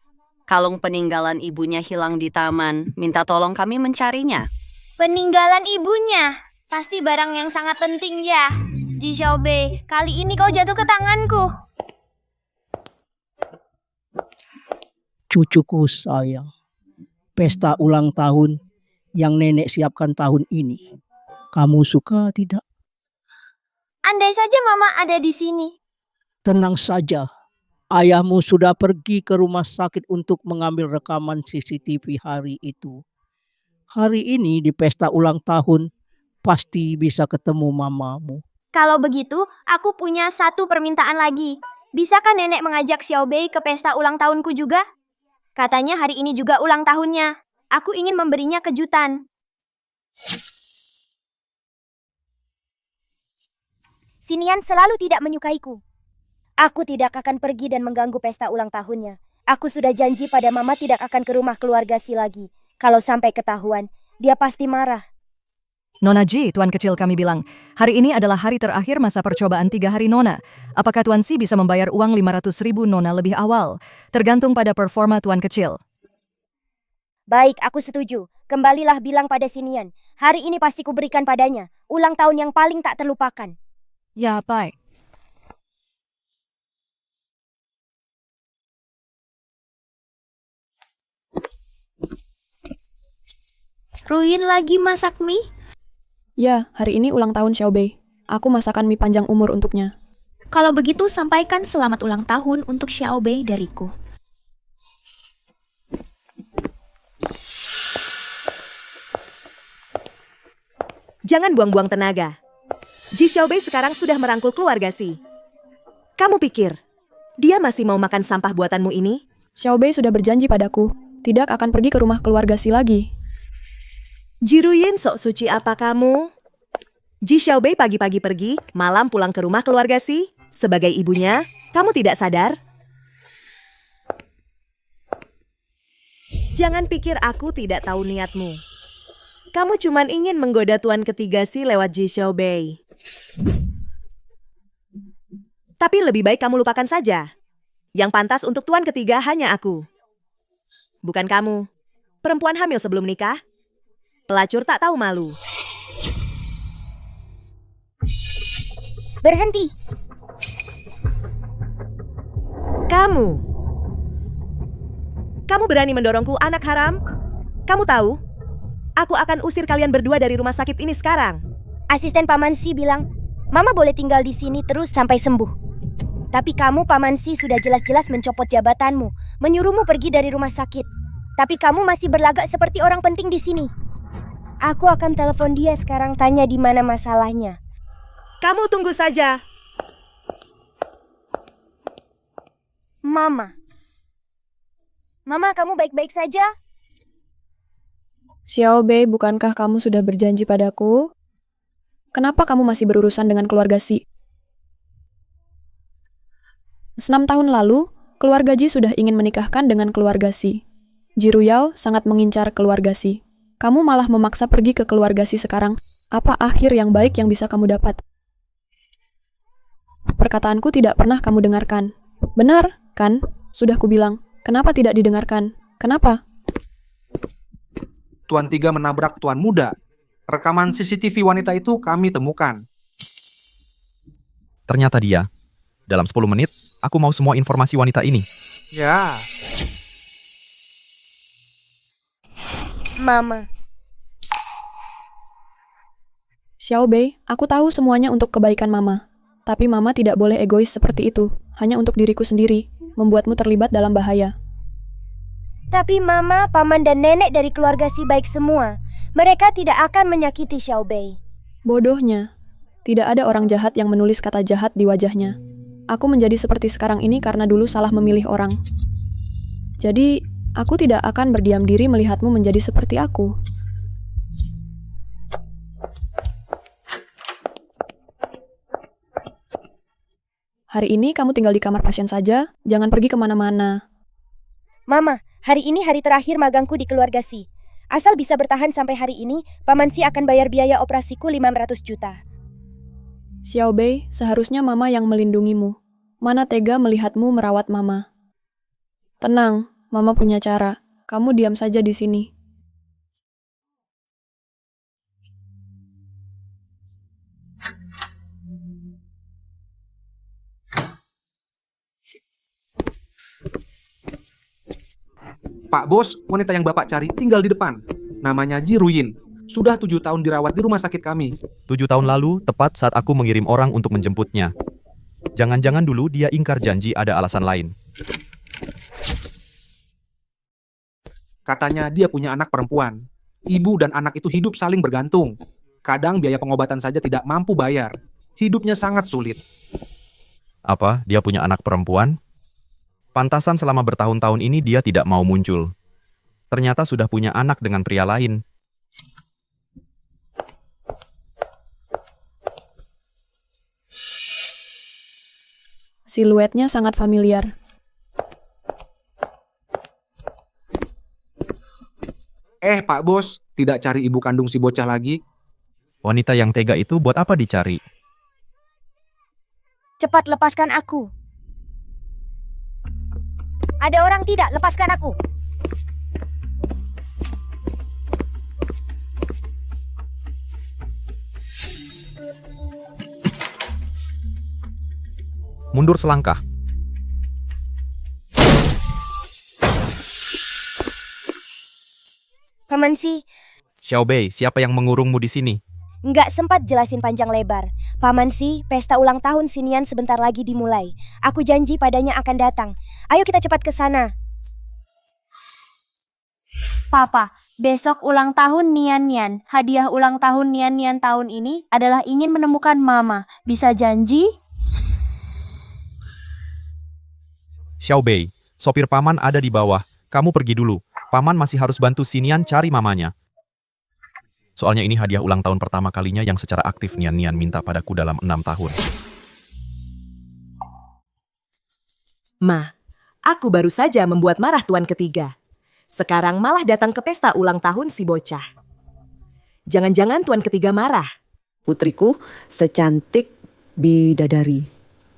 kalung peninggalan ibunya hilang di taman. Minta tolong kami mencarinya. Peninggalan ibunya? Pasti barang yang sangat penting ya. Ji Xiaobei, kali ini kau jatuh ke tanganku. Cucuku sayang, pesta ulang tahun yang nenek siapkan tahun ini. Kamu suka tidak? Andai saja mama ada di sini. Tenang saja, ayahmu sudah pergi ke rumah sakit untuk mengambil rekaman CCTV hari itu. Hari ini di pesta ulang tahun, pasti bisa ketemu mamamu. Kalau begitu, aku punya satu permintaan lagi. Bisakah nenek mengajak Xiaobei ke pesta ulang tahunku juga? Katanya hari ini juga ulang tahunnya. Aku ingin memberinya kejutan. Sinian selalu tidak menyukaiku. Aku tidak akan pergi dan mengganggu pesta ulang tahunnya. Aku sudah janji pada mama tidak akan ke rumah keluarga Si lagi. Kalau sampai ketahuan, dia pasti marah. Nona Ji, Tuan Kecil kami bilang, hari ini adalah hari terakhir masa percobaan 3 hari Nona. Apakah Tuan Si bisa membayar uang 500.000 Nona lebih awal? Tergantung pada performa Tuan Kecil. Baik, aku setuju. Kembalilah bilang pada Sinian. Hari ini pasti kuberikan padanya. Ulang tahun yang paling tak terlupakan. Ya, baik. Ruin lagi masak mie? Ya, hari ini ulang tahun Xiaobei. Aku masakan mie panjang umur untuknya. Kalau begitu, sampaikan selamat ulang tahun untuk Xiaobei dariku. Jangan buang-buang tenaga. Ji Xiaobei sekarang sudah merangkul keluarga Si. Kamu pikir, dia masih mau makan sampah buatanmu ini? Xiaobei sudah berjanji padaku, tidak akan pergi ke rumah keluarga Si lagi. Jiruyin sok suci apa kamu? Ji Xiaobei pagi-pagi pergi, malam pulang ke rumah keluarga Si. Sebagai ibunya, kamu tidak sadar? Jangan pikir aku tidak tahu niatmu. Kamu cuman ingin menggoda tuan ketiga Si lewat Ji Xiaobei. Tapi lebih baik kamu lupakan saja. Yang pantas untuk tuan ketiga hanya aku. Bukan kamu. Perempuan hamil sebelum nikah. Pelacur tak tahu malu. Berhenti. Kamu berani mendorongku, anak haram? Kamu tahu? Aku akan usir kalian berdua dari rumah sakit ini sekarang. Asisten Paman Si bilang, Mama boleh tinggal di sini terus sampai sembuh. Tapi kamu, Paman Si, sudah jelas-jelas mencopot jabatanmu, menyuruhmu pergi dari rumah sakit. Tapi kamu masih berlagak seperti orang penting di sini. Aku akan telepon dia sekarang, tanya di mana masalahnya. Kamu tunggu saja. Mama, kamu baik-baik saja? Xiaobei, bukankah kamu sudah berjanji padaku? Kenapa kamu masih berurusan dengan keluarga Si? 6 tahun lalu, keluarga Ji sudah ingin menikahkan dengan keluarga Si. Ji Ruyao sangat mengincar keluarga Si. Kamu malah memaksa pergi ke keluarga Si sekarang. Apa akhir yang baik yang bisa kamu dapat? Perkataanku tidak pernah kamu dengarkan. Benar, kan? Sudah kubilang. Kenapa tidak didengarkan? Kenapa? Tuan Tiga menabrak Tuan Muda. Rekaman CCTV wanita itu kami temukan. Ternyata dia. Dalam 10 menit, aku mau semua informasi wanita ini. Ya. Mama. Xiaobei, aku tahu semuanya untuk kebaikan Mama. Tapi Mama tidak boleh egois seperti itu. Hanya untuk diriku sendiri. Membuatmu terlibat dalam bahaya. Tapi Mama, Paman dan Nenek dari keluarga Si baik semua. Mereka tidak akan menyakiti Xiaobei. Bodohnya. Tidak ada orang jahat yang menulis kata jahat di wajahnya. Aku menjadi seperti sekarang ini karena dulu salah memilih orang. Jadi, aku tidak akan berdiam diri melihatmu menjadi seperti aku. Hari ini kamu tinggal di kamar pasien saja, jangan pergi kemana-mana. Mama, hari ini hari terakhir magangku di keluarga Si. Asal bisa bertahan sampai hari ini, Paman Si akan bayar biaya operasiku 500 juta. Xiaobei, seharusnya Mama yang melindungimu. Mana tega melihatmu merawat Mama. Tenang, Mama punya cara. Kamu diam saja di sini. Pak Bos, wanita yang Bapak cari tinggal di depan. Namanya Ji Ruyin. Sudah 7 tahun dirawat di rumah sakit kami. 7 tahun lalu, tepat saat aku mengirim orang untuk menjemputnya. Jangan-jangan dulu dia ingkar janji ada alasan lain. Katanya dia punya anak perempuan. Ibu dan anak itu hidup saling bergantung. Kadang biaya pengobatan saja tidak mampu bayar. Hidupnya sangat sulit. Apa, dia punya anak perempuan? Pantasan selama bertahun-tahun ini dia tidak mau muncul. Ternyata sudah punya anak dengan pria lain. Siluetnya sangat familiar. Pak Bos, tidak cari ibu kandung si bocah lagi? Wanita yang tega itu buat apa dicari? Cepat lepaskan aku. Ada orang tidak? Lepaskan aku. Mundur selangkah. Paman Si, Xiaobei, siapa yang mengurungmu di sini? nggak sempat jelasin panjang lebar. Paman Si, pesta ulang tahun Sinian sebentar lagi dimulai. Aku janji padanya akan datang. Ayo kita cepat ke sana. Papa, besok ulang tahun Nian Nian. Hadiah ulang tahun Nian Nian tahun ini adalah ingin menemukan Mama. Bisa janji? Xiaobei, sopir paman ada di bawah. Kamu pergi dulu. Paman masih harus bantu Sinian cari mamanya. Soalnya ini hadiah ulang tahun pertama kalinya yang secara aktif Nian Nian minta padaku dalam 6 tahun. Ma, aku baru saja membuat marah tuan ketiga. Sekarang malah datang ke pesta ulang tahun si bocah. Jangan-jangan tuan ketiga marah. Putriku, secantik bidadari.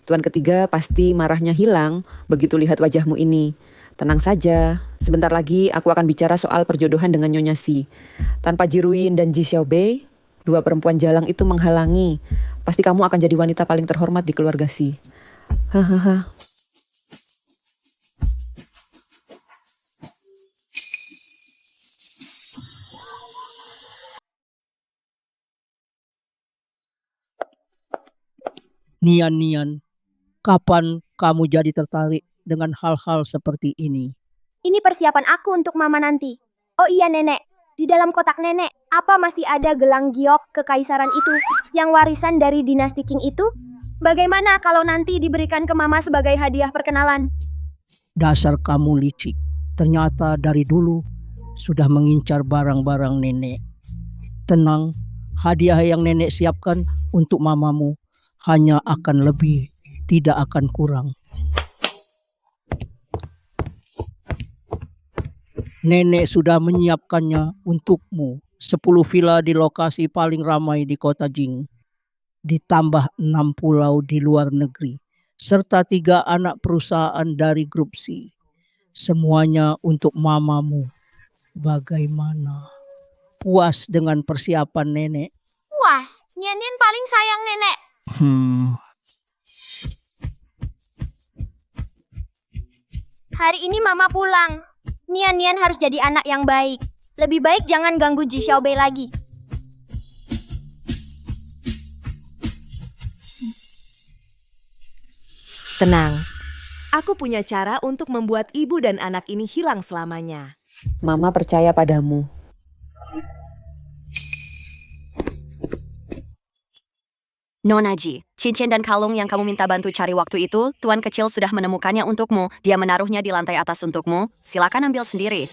Tuan ketiga pasti marahnya hilang begitu lihat wajahmu ini. Tenang saja, sebentar lagi aku akan bicara soal perjodohan dengan Nyonya Si. Tanpa Ji Ruyin dan Ji Xiaobei, 2 perempuan jalang itu menghalangi. Pasti kamu akan jadi wanita paling terhormat di keluarga Si. Hahaha. Nian, kapan kamu jadi tertarik dengan hal-hal seperti ini? Ini persiapan aku untuk Mama nanti. Oh iya Nenek, di dalam kotak Nenek, apa masih ada gelang giok kekaisaran itu yang warisan dari dinasti Qing itu? Bagaimana kalau nanti diberikan ke Mama sebagai hadiah perkenalan? Dasar kamu licik. Ternyata dari dulu sudah mengincar barang-barang nenek. Tenang, hadiah yang nenek siapkan untuk mamamu hanya akan lebih, tidak akan kurang. Nenek sudah menyiapkannya untukmu. 10 villa di lokasi paling ramai di kota Jing. Ditambah 6 pulau di luar negeri. Serta 3 anak perusahaan dari grup C. Semuanya untuk mamamu. Bagaimana? Puas dengan persiapan nenek? Puas, Nian Nian paling sayang Nenek. Hari ini Mama pulang. Nian Nian harus jadi anak yang baik. Lebih baik jangan ganggu Ji Xiaobei lagi. Tenang, aku punya cara untuk membuat ibu dan anak ini hilang selamanya. Mama percaya padamu. Nona Ji, cincin dan kalung yang kamu minta bantu cari waktu itu, Tuan Kecil sudah menemukannya untukmu. Dia menaruhnya di lantai atas untukmu. Silakan ambil sendiri.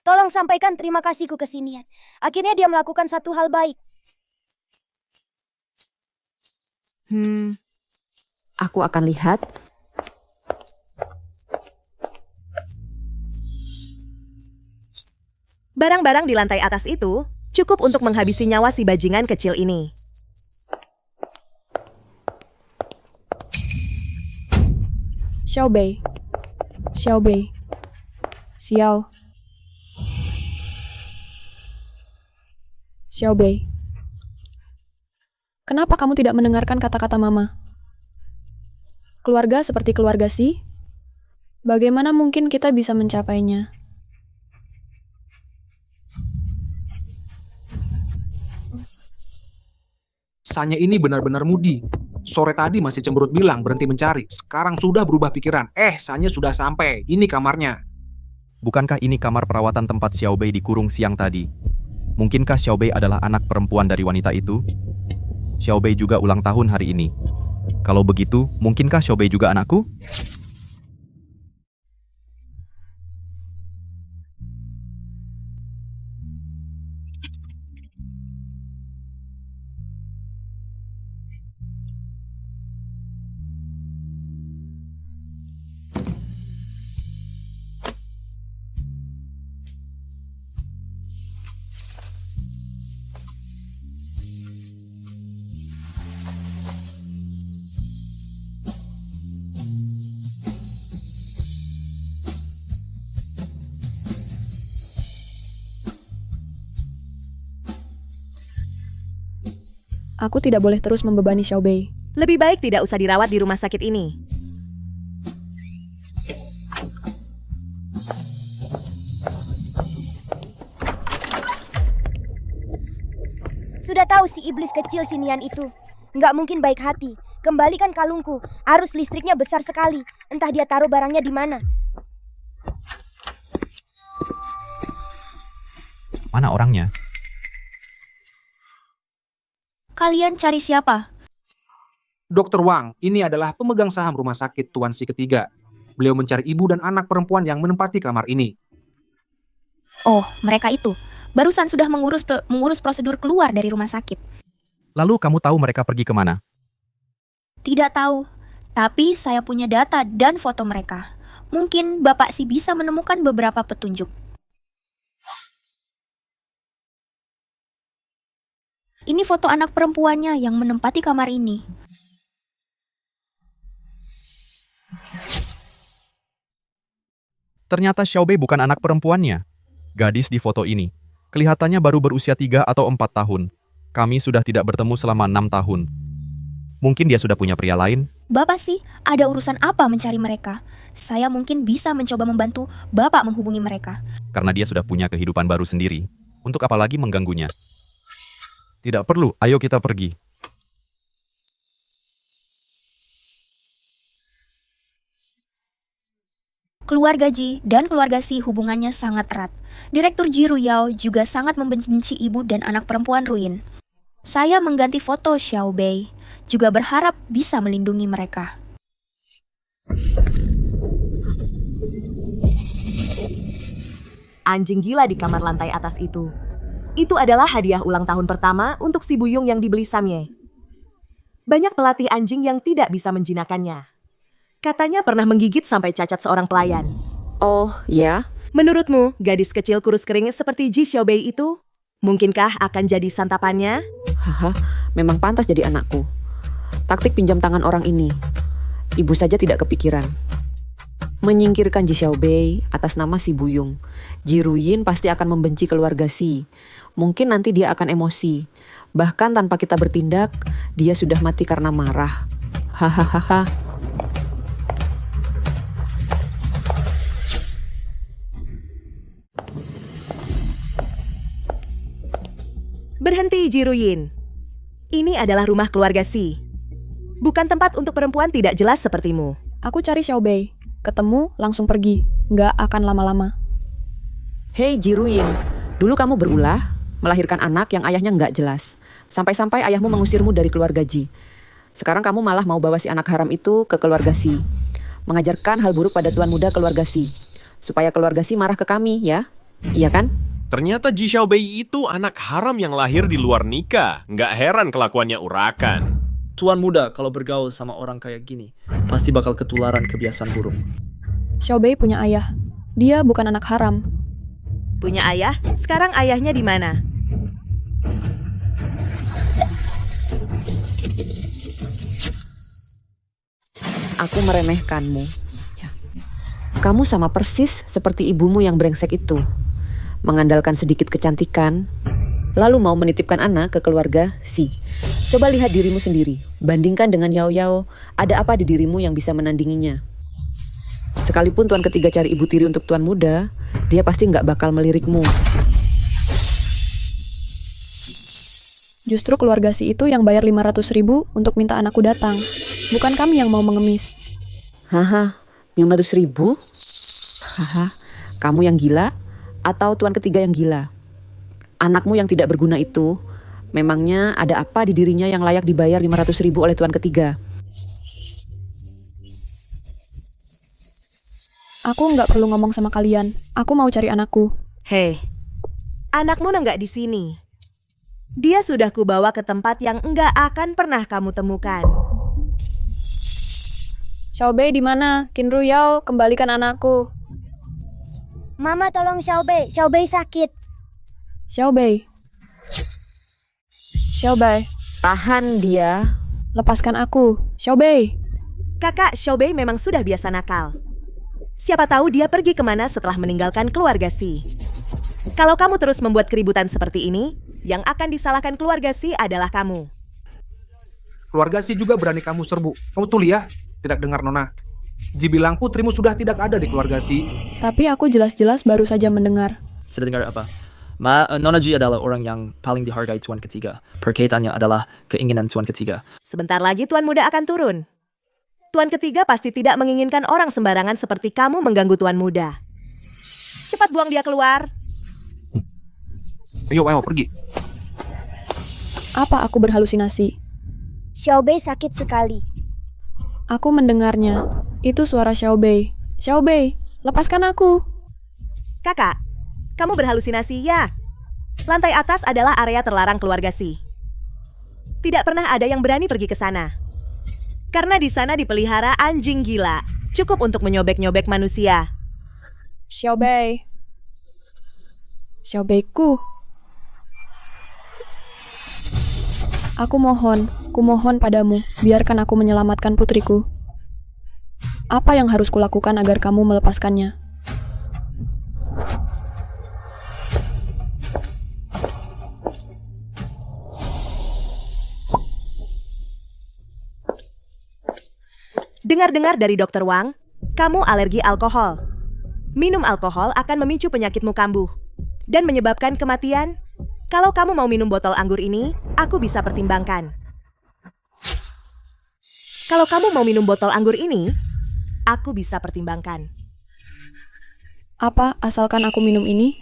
Tolong sampaikan terima kasihku ke Sinian. Akhirnya dia melakukan satu hal baik. Aku akan lihat. Barang-barang di lantai atas itu cukup untuk menghabisi nyawa si bajingan kecil ini. Xiaobei. Xiaobei. Kenapa kamu tidak mendengarkan kata-kata Mama? Keluarga seperti keluarga Si Bagaimana mungkin kita bisa mencapainya? Sanya ini benar-benar mudi. Sore tadi masih cemberut bilang berhenti mencari. Sekarang sudah berubah pikiran. Sanya sudah sampai. Ini kamarnya. Bukankah ini kamar perawatan tempat Xiaobei dikurung siang tadi? Mungkinkah Xiaobei adalah anak perempuan dari wanita itu? Xiaobei juga ulang tahun hari ini. Kalau begitu, mungkinkah Xiaobei juga anakku? Aku tidak boleh terus membebani Xiaobei. Lebih baik tidak usah dirawat di rumah sakit ini. Sudah tahu si iblis kecil sinian itu. Nggak mungkin baik hati. Kembalikan kalungku. Arus listriknya besar sekali. Entah dia taruh barangnya di mana. Mana orangnya? Kalian cari siapa? Dr. Wang, ini adalah pemegang saham rumah sakit Tuan Si ketiga. Beliau mencari ibu dan anak perempuan yang menempati kamar ini. Oh, mereka itu. Barusan sudah mengurus prosedur keluar dari rumah sakit. Lalu kamu tahu mereka pergi kemana? Tidak tahu. Tapi saya punya data dan foto mereka. Mungkin Bapak Si bisa menemukan beberapa petunjuk. Ini foto anak perempuannya yang menempati kamar ini. Ternyata Xiaobei bukan anak perempuannya. Gadis di foto ini kelihatannya baru berusia 3 atau 4 tahun. Kami sudah tidak bertemu selama 6 tahun. Mungkin dia sudah punya pria lain? Bapak sih, ada urusan apa mencari mereka? Saya mungkin bisa mencoba membantu Bapak menghubungi mereka. Karena dia sudah punya kehidupan baru sendiri. Untuk apa lagi mengganggunya? Tidak perlu, ayo kita pergi. Keluarga Ji dan keluarga Si hubungannya sangat erat. Direktur Ji Ruyao juga sangat membenci ibu dan anak perempuan Ruin. Saya mengganti foto Xiaobei, juga berharap bisa melindungi mereka. Anjing gila di kamar lantai atas itu. Itu adalah hadiah ulang tahun pertama untuk si Buyung yang dibeli Samye. Banyak pelatih anjing yang tidak bisa menjinakkannya. Katanya pernah menggigit sampai cacat seorang pelayan. Oh, ya? Menurutmu, gadis kecil kurus kering seperti Ji Xiaobei itu, mungkinkah akan jadi santapannya? Haha, memang pantas jadi anakku. Taktik pinjam tangan orang ini. Ibu saja tidak kepikiran. Menyingkirkan Ji Xiaobei atas nama si Buyung. Ji Ruyin pasti akan membenci keluarga Si. Mungkin nanti dia akan emosi. Bahkan tanpa kita bertindak, dia sudah mati karena marah. Hahaha. Berhenti, Ji Ruyin. Ini adalah rumah keluarga Si. Bukan tempat untuk perempuan tidak jelas sepertimu. Aku cari Xiaobei. Ketemu, langsung pergi. Nggak akan lama-lama. Hei Ji Ruyin, dulu kamu berulah, melahirkan anak yang ayahnya nggak jelas. Sampai-sampai ayahmu mengusirmu dari keluarga Ji. Sekarang kamu malah mau bawa si anak haram itu ke keluarga Si. Mengajarkan hal buruk pada tuan muda keluarga Si. Supaya keluarga Si marah ke kami, ya? Iya kan? Ternyata Ji Xiaobei itu anak haram yang lahir di luar nikah. Nggak heran kelakuannya urakan. Tuan muda kalau bergaul sama orang kayak gini, pasti bakal ketularan kebiasaan buruk. Xiaobei punya ayah. Dia bukan anak haram. Punya ayah? Sekarang ayahnya di mana? Aku meremehkanmu. Kamu sama persis seperti ibumu yang brengsek itu. Mengandalkan sedikit kecantikan, lalu mau menitipkan anak ke keluarga Si. Coba lihat dirimu sendiri. Bandingkan dengan Yao Yao, ada apa di dirimu yang bisa menandinginya? Sekalipun tuan ketiga cari ibu tiri untuk tuan muda, dia pasti nggak bakal melirikmu. Justru keluarga si itu yang bayar 500.000 untuk minta anakku datang. Bukan kami yang mau mengemis. Haha, 500.000? Haha, kamu yang gila atau tuan ketiga yang gila? Anakmu yang tidak berguna itu, memangnya ada apa di dirinya yang layak dibayar 500.000 oleh tuan ketiga? Aku nggak perlu ngomong sama kalian. Aku mau cari anakku. Hei, anakmu nggak di sini. Dia sudah kubawa ke tempat yang nggak akan pernah kamu temukan. Xiaobei di mana? Qinru Yao, kembalikan anakku. Mama tolong Xiaobei, Xiaobei sakit. Xiaobei. Xiaobei. Tahan dia. Lepaskan aku. Xiaobei. Kakak Xiaobei memang sudah biasa nakal. Siapa tahu dia pergi kemana setelah meninggalkan keluarga Si. Kalau kamu terus membuat keributan seperti ini, yang akan disalahkan keluarga Si adalah kamu. Keluarga Si juga berani kamu serbu. Kamu tuh ya, tidak dengar Nona. Ji bilang putrimu sudah tidak ada di keluarga Si. Tapi aku jelas-jelas baru saja mendengar. Sudah dengar apa? Nona Ji adalah orang yang paling dihargai tuan ketiga. Perkaitannya adalah keinginan tuan ketiga. Sebentar lagi tuan muda akan turun. Tuan ketiga pasti tidak menginginkan orang sembarangan seperti kamu mengganggu tuan muda. Cepat buang dia keluar. Ayo, pergi. Apa aku berhalusinasi? Xiaobei sakit sekali. Aku mendengarnya. Itu suara Xiaobei. Xiaobei, lepaskan aku. Kakak, kamu berhalusinasi ya? Lantai atas adalah area terlarang keluarga Si. Tidak pernah ada yang berani pergi ke sana. Karena di sana dipelihara anjing gila, cukup untuk menyobek-nyobek manusia. Xiaobei. Xiaobeiku. Kumohon padamu, biarkan aku menyelamatkan putriku. Apa yang harus kulakukan agar kamu melepaskannya? Dengar-dengar dari Dokter Wang, kamu alergi alkohol. Minum alkohol akan memicu penyakitmu kambuh dan menyebabkan kematian. Kalau kamu mau minum botol anggur ini, aku bisa pertimbangkan. Kalau kamu mau minum botol anggur ini, aku bisa pertimbangkan. Apa asalkan aku minum ini?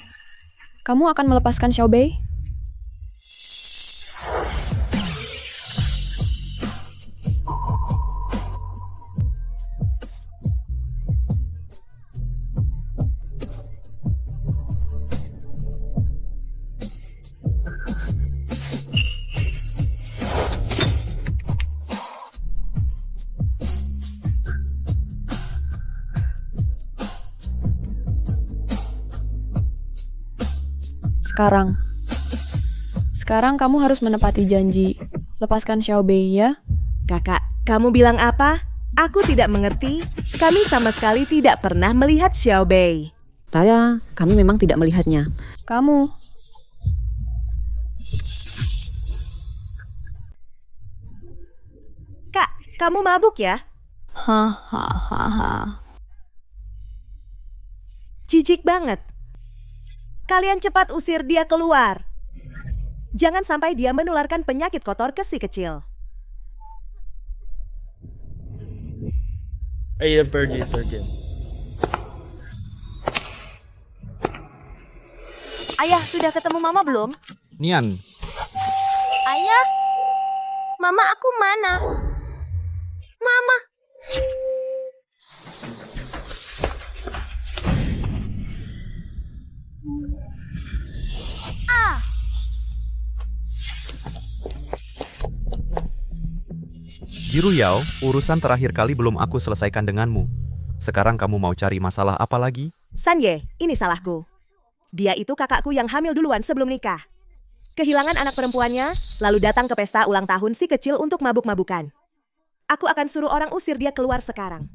Kamu akan melepaskan Xiaobei? Sekarang kamu harus menepati janji. Lepaskan Xiaobei ya. Kakak, kamu bilang apa? Aku tidak mengerti. Kami sama sekali tidak pernah melihat Xiaobei. Taya, kami memang tidak melihatnya. Kamu. Kak, kamu mabuk ya? Hahaha. Jijik banget. Kalian cepat usir dia keluar. Jangan sampai dia menularkan penyakit kotor ke si kecil. Ayo pergi. Ayah, sudah ketemu Mama belum? Nian, Ayah? Mama aku mana? Mama. Jiru Yao, urusan terakhir kali belum aku selesaikan denganmu. Sekarang kamu mau cari masalah apa lagi? Sanye, ini salahku. Dia itu kakakku yang hamil duluan sebelum nikah. Kehilangan anak perempuannya, lalu datang ke pesta ulang tahun si kecil untuk mabuk-mabukan. Aku akan suruh orang usir dia keluar sekarang.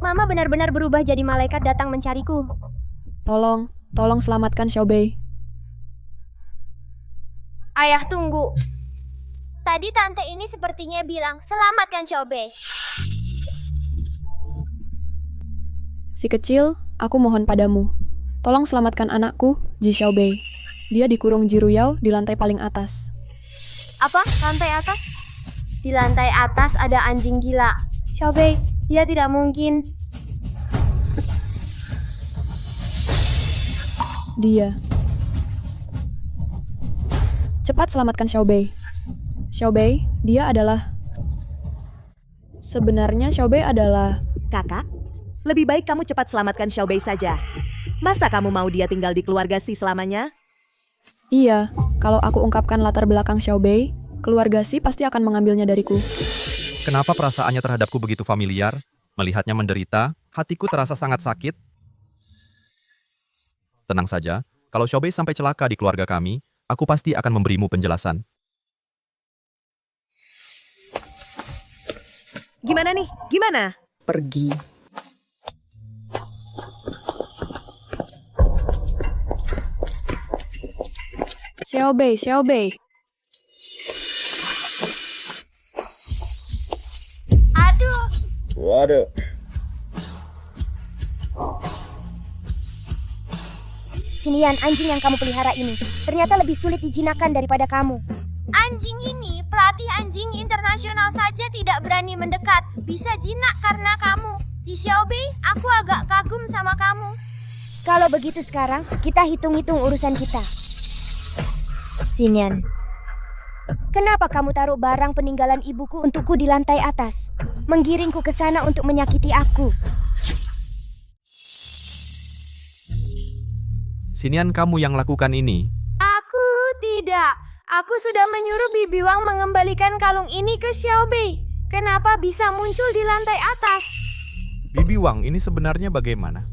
Mama benar-benar berubah jadi malaikat datang mencariku. Tolong selamatkan Xiaobei. Ayah, tunggu. Tadi tante ini sepertinya bilang, selamatkan Xiaobei. Si kecil, aku mohon padamu. Tolong selamatkan anakku, Ji Xiaobei. Dia dikurung Ji Ruyao di lantai paling atas. Apa? Lantai atas? Di lantai atas ada anjing gila. Xiaobei, dia tidak mungkin. Dia. Cepat selamatkan Xiaobei. Xiaobei, dia adalah... Sebenarnya Xiaobei adalah... Kakak, lebih baik kamu cepat selamatkan Xiaobei saja. Masa kamu mau dia tinggal di keluarga Si selamanya? Iya, kalau aku ungkapkan latar belakang Xiaobei, keluarga Si pasti akan mengambilnya dariku. Kenapa perasaannya terhadapku begitu familiar? Melihatnya menderita, hatiku terasa sangat sakit. Tenang saja, kalau Xiaobei sampai celaka di keluarga kami, aku pasti akan memberimu penjelasan. Gimana nih? Gimana? Pergi. Xiaobei, Xiaobei. Aduh. Waduh. Sinian, anjing yang kamu pelihara ini ternyata lebih sulit dijinakkan daripada kamu. Anjing ini, pelatih anjing internasional saja tidak berani mendekat. Bisa jinak karena kamu. Ji Xiaobei, aku agak kagum sama kamu. Kalau begitu sekarang, kita hitung-hitung urusan kita. Sinian, kenapa kamu taruh barang peninggalan ibuku untukku di lantai atas? Menggiringku ke sana untuk menyakiti aku. Sinian kamu yang lakukan ini. Aku tidak. Aku sudah menyuruh Bibi Wang mengembalikan kalung ini ke Xiaobei. Kenapa bisa muncul di lantai atas? Bibi Wang ini sebenarnya bagaimana?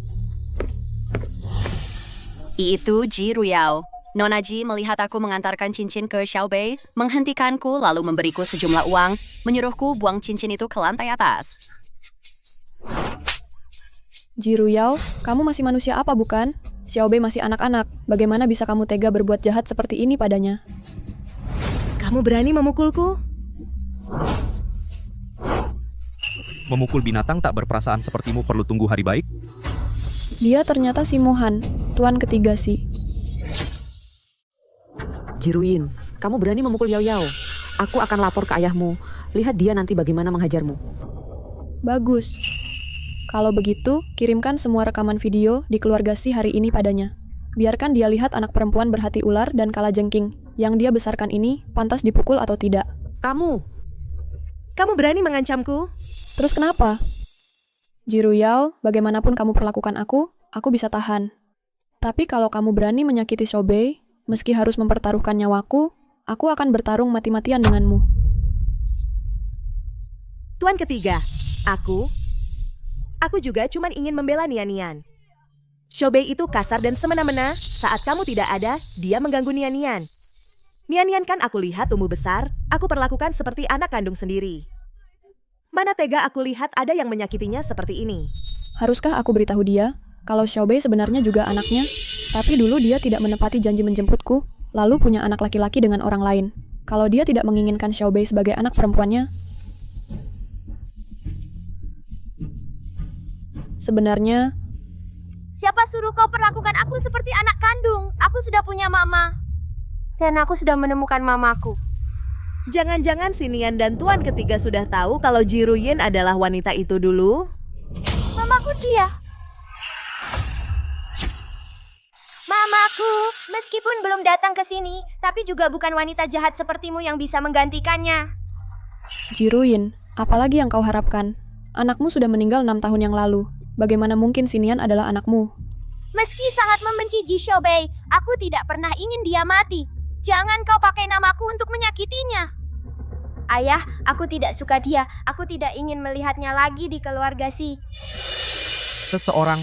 Itu Ji Ruyao. Nona Ji melihat aku mengantarkan cincin ke Xiaobei, menghentikanku lalu memberiku sejumlah uang, menyuruhku buang cincin itu ke lantai atas. Ji Ruyao, kamu masih manusia apa bukan? Xiaobei masih anak-anak. Bagaimana bisa kamu tega berbuat jahat seperti ini padanya? Kamu berani memukulku? Memukul binatang tak berperasaan sepertimu perlu tunggu hari baik? Dia ternyata si Mohan, tuan ketiga Si. Jiruin, kamu berani memukul Yao Yao. Aku akan lapor ke ayahmu. Lihat dia nanti bagaimana menghajarmu. Bagus. Kalau begitu, kirimkan semua rekaman video di keluarga Si hari ini padanya. Biarkan dia lihat anak perempuan berhati ular dan kalajengking yang dia besarkan ini pantas dipukul atau tidak. Kamu berani mengancamku? Terus kenapa? Ji Ruyao, bagaimanapun kamu perlakukan aku bisa tahan. Tapi kalau kamu berani menyakiti Xiaobei, meski harus mempertaruhkan nyawaku, aku akan bertarung mati-matian denganmu. Tuan ketiga, Aku juga cuma ingin membela Nian-Nian. Xiaobei itu kasar dan semena-mena. Saat kamu tidak ada, dia mengganggu Nian-Nian. Nian-Nian kan aku lihat tumbuh besar, aku perlakukan seperti anak kandung sendiri. Mana tega aku lihat ada yang menyakitinya seperti ini. Haruskah aku beritahu dia kalau Xiaobei sebenarnya juga anaknya? Tapi dulu dia tidak menepati janji menjemputku, lalu punya anak laki-laki dengan orang lain. Kalau dia tidak menginginkan Xiaobei sebagai anak perempuannya, sebenarnya... Siapa suruh kau perlakukan aku seperti anak kandung? Aku sudah punya mama. Dan aku sudah menemukan mamaku. Jangan-jangan si Nian dan tuan ketiga sudah tahu kalau Ji Ruyin adalah wanita itu dulu? Mamaku dia. Mamaku, meskipun belum datang ke sini, tapi juga bukan wanita jahat sepertimu yang bisa menggantikannya. Ji Ruyin, apalagi yang kau harapkan? Anakmu sudah meninggal 6 tahun yang lalu. Bagaimana mungkin si Nian adalah anakmu? Meski sangat membenci Ji Xiaobei, aku tidak pernah ingin dia mati. Jangan kau pakai namaku untuk menyakitinya. Ayah, aku tidak suka dia. Aku tidak ingin melihatnya lagi di keluarga Si. Seseorang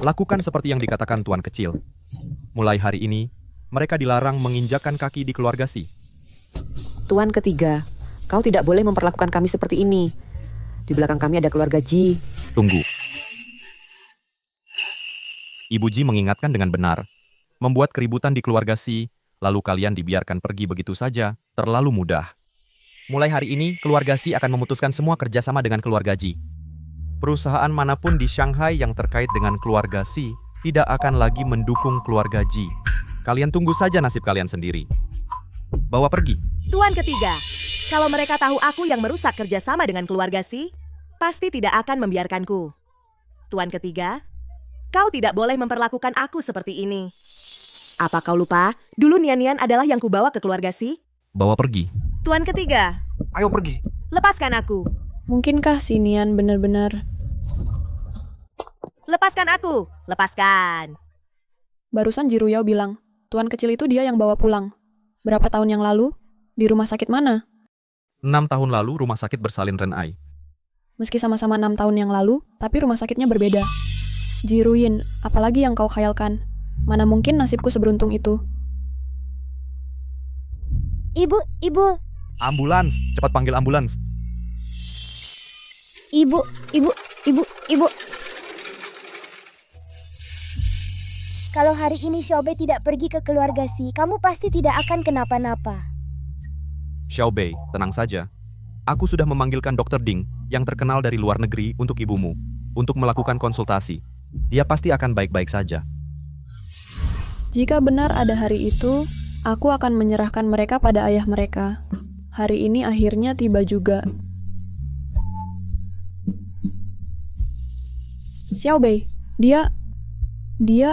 lakukan seperti yang dikatakan tuan kecil. Mulai hari ini, mereka dilarang menginjakkan kaki di keluarga Si. Tuan ketiga, kau tidak boleh memperlakukan kami seperti ini. Di belakang kami ada keluarga Ji. Tunggu. Ibu Ji mengingatkan dengan benar. Membuat keributan di keluarga Si lalu kalian dibiarkan pergi begitu saja, terlalu mudah. Mulai hari ini, keluarga Xi akan memutuskan semua kerjasama dengan keluarga Ji. Perusahaan manapun di Shanghai yang terkait dengan keluarga Xi tidak akan lagi mendukung keluarga Ji. Kalian tunggu saja nasib kalian sendiri. Bawa pergi. Tuan ketiga, kalau mereka tahu aku yang merusak kerjasama dengan keluarga Xi, pasti tidak akan membiarkanku. Tuan ketiga, kau tidak boleh memperlakukan aku seperti ini. Apa kau lupa? Dulu Nian-Nian adalah yang kubawa ke keluarga Xi. Bawa pergi. Tuan ketiga, Ayo pergi. lepaskan aku. Mungkinkah si Nian benar-benar... Lepaskan aku. Lepaskan. Barusan Ji Ruyao bilang, tuan kecil itu dia yang bawa pulang. Berapa tahun yang lalu? Di rumah sakit mana? 6 tahun lalu rumah sakit bersalin Ren'ai. Meski sama-sama 6 tahun yang lalu, tapi rumah sakitnya berbeda. Ji Ruyin, apalagi yang kau khayalkan? Mana mungkin nasibku seberuntung itu? Ibu. Ambulans, cepat panggil ambulans. Ibu. Kalau hari ini Xiaobei tidak pergi ke keluarga Xi, kamu pasti tidak akan kenapa-napa. Xiaobei, tenang saja. Aku sudah memanggilkan Dr. Ding yang terkenal dari luar negeri untuk ibumu, untuk melakukan konsultasi. Dia pasti akan baik-baik saja. Jika benar ada hari itu, aku akan menyerahkan mereka pada ayah mereka. Hari ini akhirnya tiba juga. Xiaobei, dia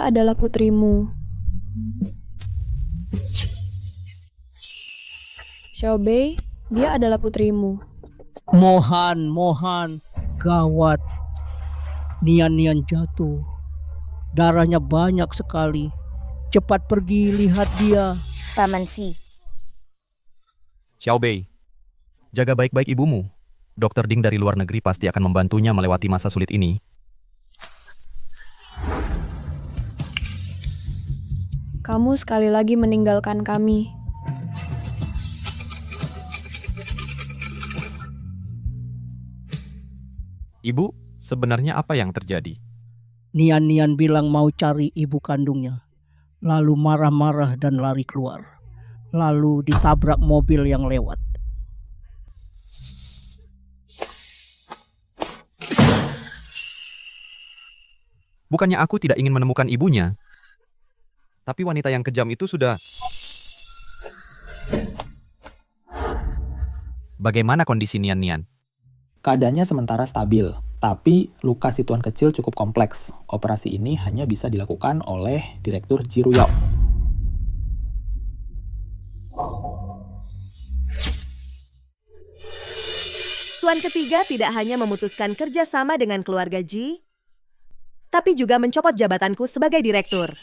adalah putrimu. Xiaobei, dia adalah putrimu. Mohan, gawat. Nian-Nian jatuh. Darahnya banyak sekali. Cepat pergi lihat dia. Paman Xi. Xiaobei, jaga baik-baik ibumu. Dr. Ding dari luar negeri pasti akan membantunya melewati masa sulit ini. Kamu sekali lagi meninggalkan kami. Ibu, sebenarnya apa yang terjadi? Nian-Nian bilang mau cari ibu kandungnya. Lalu marah-marah dan lari keluar. Lalu ditabrak mobil yang lewat. Bukannya aku tidak ingin menemukan ibunya. Tapi wanita yang kejam itu sudah... Bagaimana kondisi Nian-Nian? Keadaannya sementara stabil, tapi luka si tuan kecil cukup kompleks. Operasi ini hanya bisa dilakukan oleh Direktur Ji Ruyao. Tuan ketiga tidak hanya memutuskan kerjasama dengan keluarga Ji, tapi juga mencopot jabatanku sebagai direktur.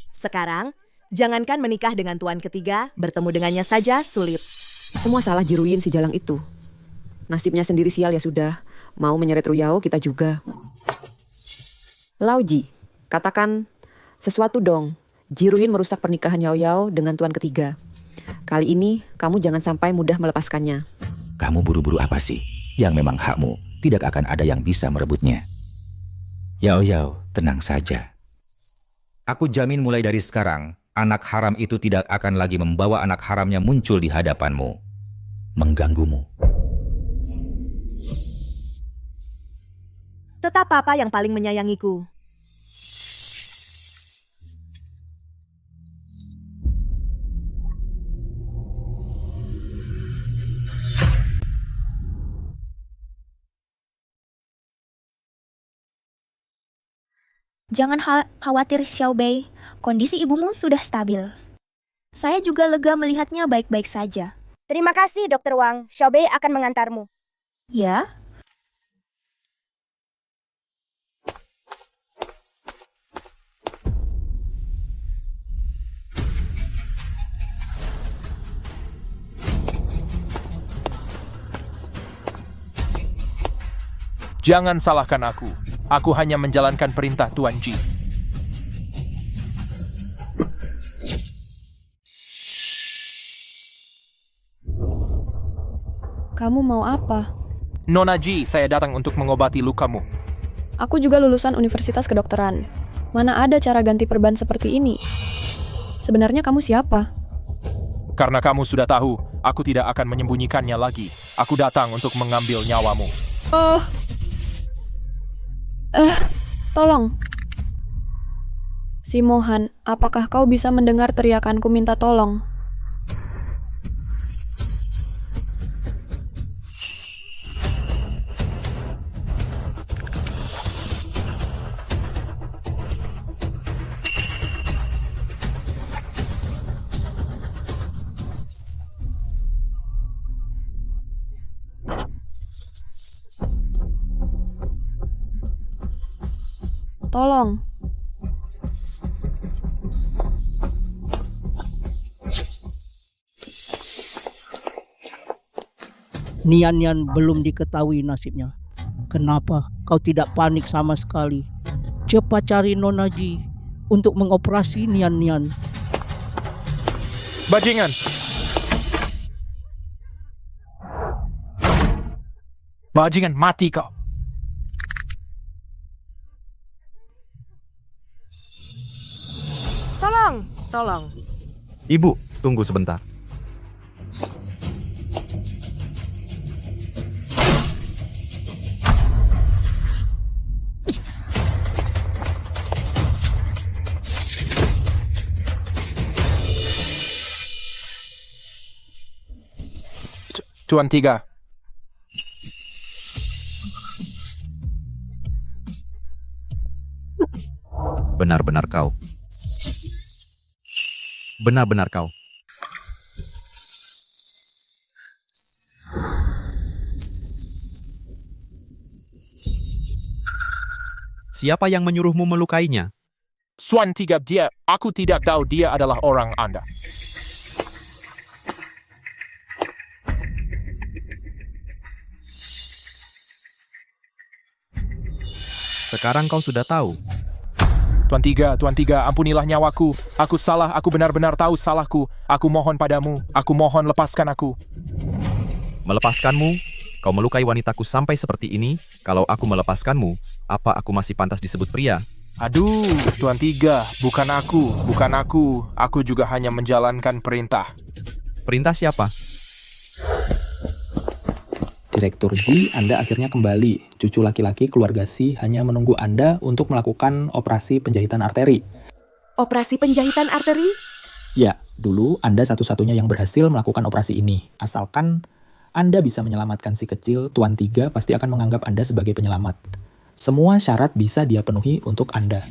Sekarang, jangankan menikah dengan tuan ketiga, bertemu dengannya saja sulit. Semua salah Ji Ruyin si jalang itu. Nasibnya sendiri sial ya sudah. Mau menyeret Ruyao kita juga. Lau Ji, katakan sesuatu dong. Ji Ruyin merusak pernikahan Yao Yao dengan tuan ketiga. Kali ini kamu jangan sampai mudah melepaskannya. Kamu buru-buru apa sih? Yang memang hakmu, tidak akan ada yang bisa merebutnya. Yao Yao, tenang saja. Aku jamin mulai dari sekarang, anak haram itu tidak akan lagi membawa anak haramnya muncul di hadapanmu. Mengganggumu. Tetap papa yang paling menyayangiku. Jangan khawatir Xiaobei, kondisi ibumu sudah stabil. Saya juga lega melihatnya baik-baik saja. Terima kasih, Dr. Wang. Xiaobei akan mengantarmu. Ya? Jangan salahkan aku. Aku hanya menjalankan perintah Tuan Ji. Kamu mau apa? Nona Ji, saya datang untuk mengobati lukamu. Aku juga lulusan Universitas Kedokteran. Mana ada cara ganti perban seperti ini? Sebenarnya kamu siapa? Karena kamu sudah tahu, aku tidak akan menyembunyikannya lagi. Aku datang untuk mengambil nyawamu. Tolong. Si Mohan, apakah kau bisa mendengar teriakanku minta tolong? Tolong. Nian belum diketahui nasibnya. Kenapa kau tidak panik sama sekali? Cepat cari Nona Ji untuk mengoperasi Nian. Bajingan! Bajingan, mati kau! Tolong. Ibu, tunggu sebentar. Tuan Tiga. Benar-benar kau. Benar-benar kau. Siapa yang menyuruhmu melukainya? Tuan Tiga, aku tidak tahu dia adalah orang Anda. Sekarang kau sudah tahu. Tuan Tiga, ampunilah nyawaku. Aku salah, aku benar-benar tahu salahku. Aku mohon padamu, aku mohon lepaskan aku. Melepaskanmu? Kau melukai wanitaku sampai seperti ini? Kalau aku melepaskanmu, apa aku masih pantas disebut pria? Aduh, Tuan Tiga, bukan aku. Aku juga hanya menjalankan perintah. Perintah siapa? Direktur Ji, Anda akhirnya kembali. Cucu laki-laki keluarga Si hanya menunggu Anda untuk melakukan operasi penjahitan arteri. Operasi penjahitan arteri? Ya, dulu Anda satu-satunya yang berhasil melakukan operasi ini. Asalkan Anda bisa menyelamatkan si kecil, Tuan Tiga pasti akan menganggap Anda sebagai penyelamat. Semua syarat bisa dia penuhi untuk Anda.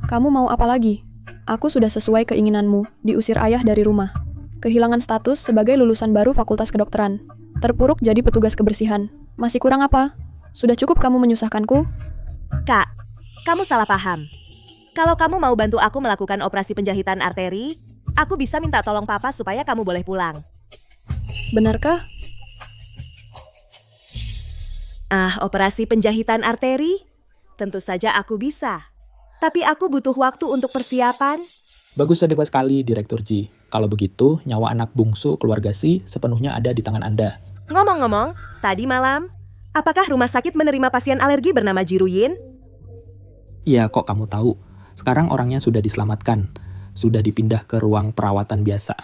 Kamu mau apa lagi? Aku sudah sesuai keinginanmu, diusir ayah dari rumah. Kehilangan status sebagai lulusan baru fakultas kedokteran. Terpuruk jadi petugas kebersihan. Masih kurang apa? Sudah cukup kamu menyusahkanku? Kak, kamu salah paham. Kalau kamu mau bantu aku melakukan operasi penjahitan arteri, aku bisa minta tolong papa supaya kamu boleh pulang. Benarkah? Operasi penjahitan arteri? Tentu saja aku bisa. Tapi aku butuh waktu untuk persiapan. Bagus sekali, Direktur Ji. Kalau begitu, nyawa anak bungsu keluarga Si sepenuhnya ada di tangan Anda. Ngomong-ngomong, tadi malam, apakah rumah sakit menerima pasien alergi bernama Jiruyin? Iya, kok kamu tahu? Sekarang orangnya sudah diselamatkan. Sudah dipindah ke ruang perawatan biasa.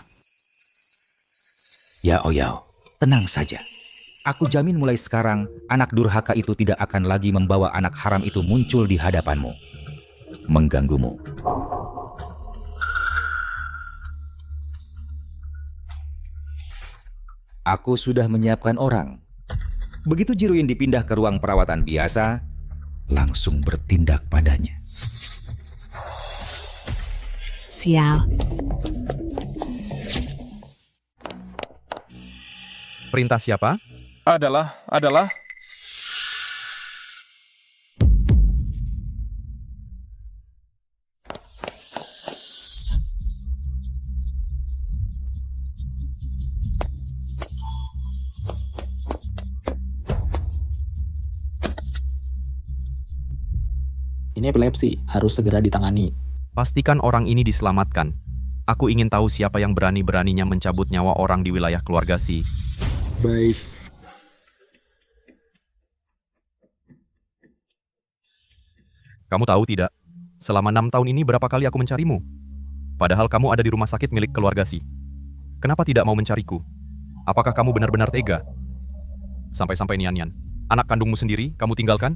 Ya Oyao, tenang saja. Aku jamin mulai sekarang, anak durhaka itu tidak akan lagi membawa anak haram itu muncul di hadapanmu. Mengganggumu. Aku sudah menyiapkan orang. Begitu Jiruyin dipindah ke ruang perawatan biasa, langsung bertindak padanya. Sial. Perintah siapa? Adalah. Ini epilepsi, harus segera ditangani. Pastikan orang ini diselamatkan. Aku ingin tahu siapa yang berani-beraninya mencabut nyawa orang di wilayah keluarga Si. Baik. Kamu tahu tidak, selama 6 tahun ini berapa kali aku mencarimu? Padahal kamu ada di rumah sakit milik keluarga Si. Kenapa tidak mau mencariku? Apakah kamu benar-benar tega? Sampai-sampai Nian, anak kandungmu sendiri kamu tinggalkan?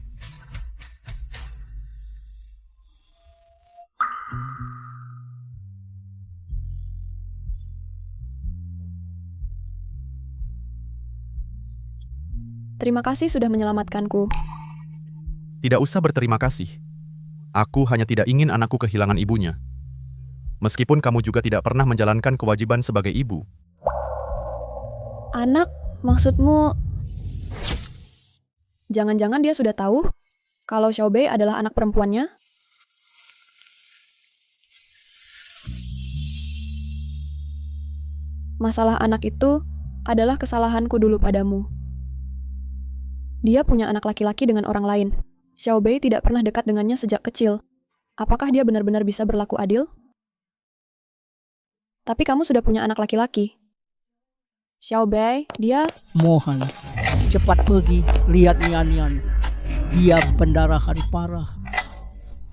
Terima kasih sudah menyelamatkanku. Tidak usah berterima kasih. Aku hanya tidak ingin anakku kehilangan ibunya. Meskipun kamu juga tidak pernah menjalankan kewajiban sebagai ibu. Anak, maksudmu... Jangan-jangan dia sudah tahu kalau Xiaobei adalah anak perempuannya? Masalah anak itu adalah kesalahanku dulu padamu. Dia punya anak laki-laki dengan orang lain. Xiaobei tidak pernah dekat dengannya sejak kecil. Apakah dia benar-benar bisa berlaku adil? Tapi kamu sudah punya anak laki-laki. Xiaobei, dia... Mohon, cepat pergi, lihat Nian. Dia pendarahan parah.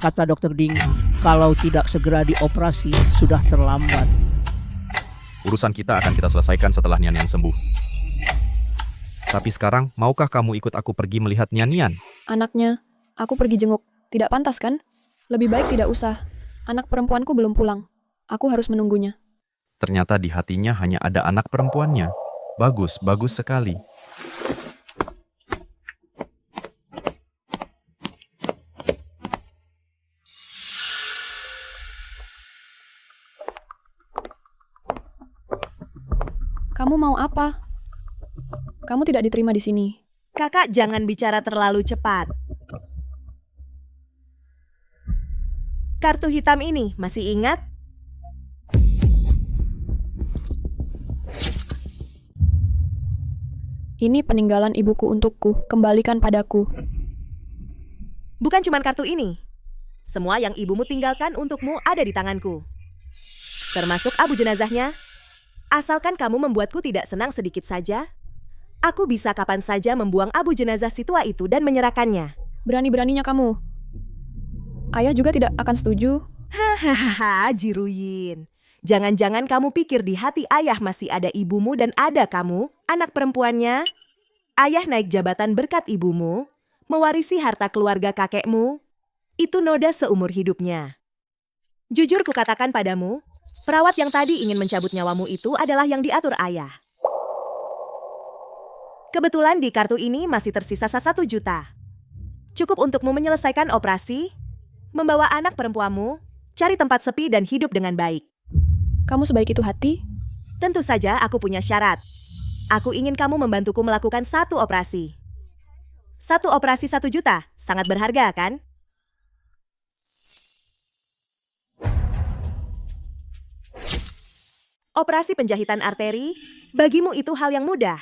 Kata Dr. Ding, kalau tidak segera dioperasi, sudah terlambat. Urusan kita akan kita selesaikan setelah Nian sembuh. Tapi sekarang, maukah kamu ikut aku pergi melihat Nian? Anaknya, aku pergi jenguk. Tidak pantas kan? Lebih baik tidak usah. Anak perempuanku belum pulang. Aku harus menunggunya. Ternyata di hatinya hanya ada anak perempuannya. Bagus, bagus sekali. Kamu mau apa? Kamu tidak diterima di sini. Kakak jangan bicara terlalu cepat. Kartu hitam ini masih ingat? Ini peninggalan ibuku untukku. Kembalikan padaku. Bukan cuma kartu ini. Semua yang ibumu tinggalkan untukmu ada di tanganku. Termasuk abu jenazahnya. Asalkan kamu membuatku tidak senang sedikit saja, aku bisa kapan saja membuang abu jenazah si tua itu dan menyerahkannya. Berani-beraninya kamu. Ayah juga tidak akan setuju. Hahaha, Jiruyin. Jangan-jangan kamu pikir di hati ayah masih ada ibumu dan ada kamu, anak perempuannya? Ayah naik jabatan berkat ibumu, mewarisi harta keluarga kakekmu. Itu noda seumur hidupnya. Jujur kukatakan padamu, perawat yang tadi ingin mencabut nyawamu itu adalah yang diatur ayah. Kebetulan di kartu ini masih tersisa 1 juta. Cukup untukmu menyelesaikan operasi, membawa anak perempuanmu, cari tempat sepi dan hidup dengan baik. Kamu sebaik itu hati? Tentu saja aku punya syarat. Aku ingin kamu membantuku melakukan 1 operasi. 1 operasi 1 juta, sangat berharga kan? Operasi penjahitan arteri, bagimu itu hal yang mudah.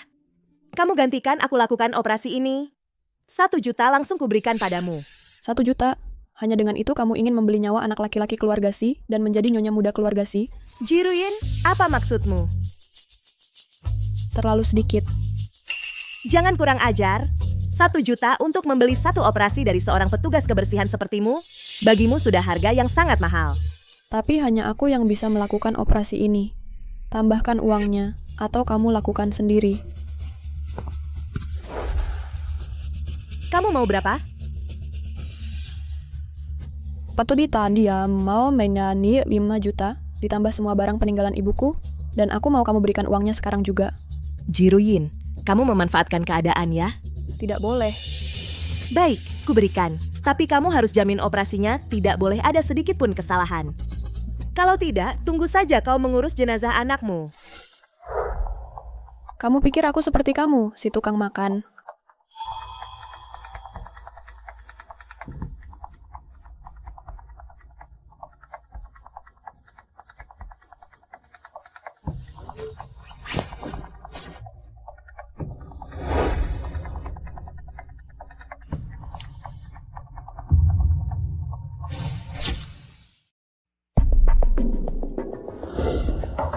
Kamu gantikan aku lakukan operasi ini. 1 juta langsung kuberikan padamu. 1 juta? Hanya dengan itu kamu ingin membeli nyawa anak laki-laki keluarga Si dan menjadi nyonya muda keluarga Si? Jiruyin, apa maksudmu? Terlalu sedikit. Jangan kurang ajar. 1 juta untuk membeli 1 operasi dari seorang petugas kebersihan sepertimu, bagimu sudah harga yang sangat mahal. Tapi hanya aku yang bisa melakukan operasi ini. Tambahkan uangnya, atau kamu lakukan sendiri. Kamu mau berapa? Patudita dia mau menyanyi 5 juta, ditambah semua barang peninggalan ibuku, dan aku mau kamu berikan uangnya sekarang juga. Jiruyin, kamu memanfaatkan keadaan ya? Tidak boleh. Baik, kuberikan. Tapi kamu harus jamin operasinya tidak boleh ada sedikit pun kesalahan. Kalau tidak, tunggu saja kau mengurus jenazah anakmu. Kamu pikir aku seperti kamu, si tukang makan?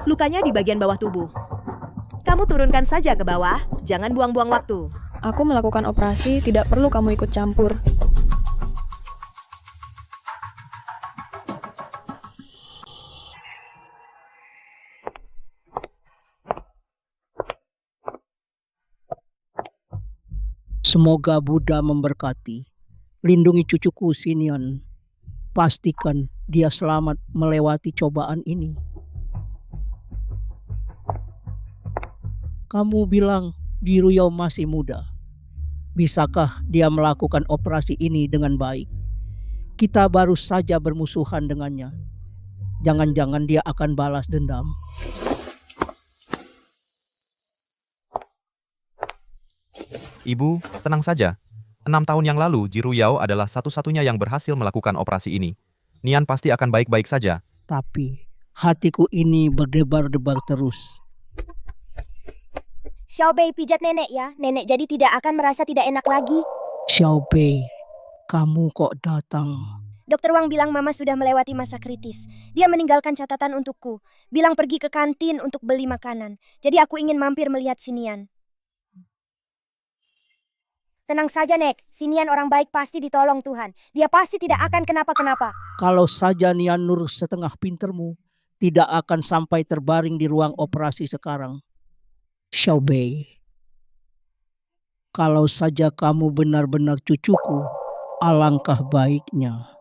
Lukanya di bagian bawah tubuh. Kamu turunkan saja ke bawah, jangan buang-buang waktu. Aku melakukan operasi, tidak perlu kamu ikut campur. Semoga Buddha memberkati. Lindungi cucuku Sinian. Pastikan dia selamat melewati cobaan ini. Kamu bilang Jiruyao masih muda. Bisakah dia melakukan operasi ini dengan baik? Kita baru saja bermusuhan dengannya. Jangan-jangan dia akan balas dendam. Ibu, tenang saja. 6 tahun yang lalu, Jiruyao adalah satu-satunya yang berhasil melakukan operasi ini. Nian pasti akan baik-baik saja. Tapi hatiku ini berdebar-debar terus. Xiaobei pijat nenek ya. Nenek jadi tidak akan merasa tidak enak lagi. Xiaobei, kamu kok datang? Dokter Wang bilang mama sudah melewati masa kritis. Dia meninggalkan catatan untukku. Bilang pergi ke kantin untuk beli makanan. Jadi aku ingin mampir melihat Sinian. Tenang saja, Nek. Sinian orang baik pasti ditolong Tuhan. Dia pasti tidak akan kenapa-kenapa. Kalau saja Nian Nur setengah pintermu, tidak akan sampai terbaring di ruang operasi sekarang. Xiaobei, kalau saja kamu benar-benar cucuku, alangkah baiknya.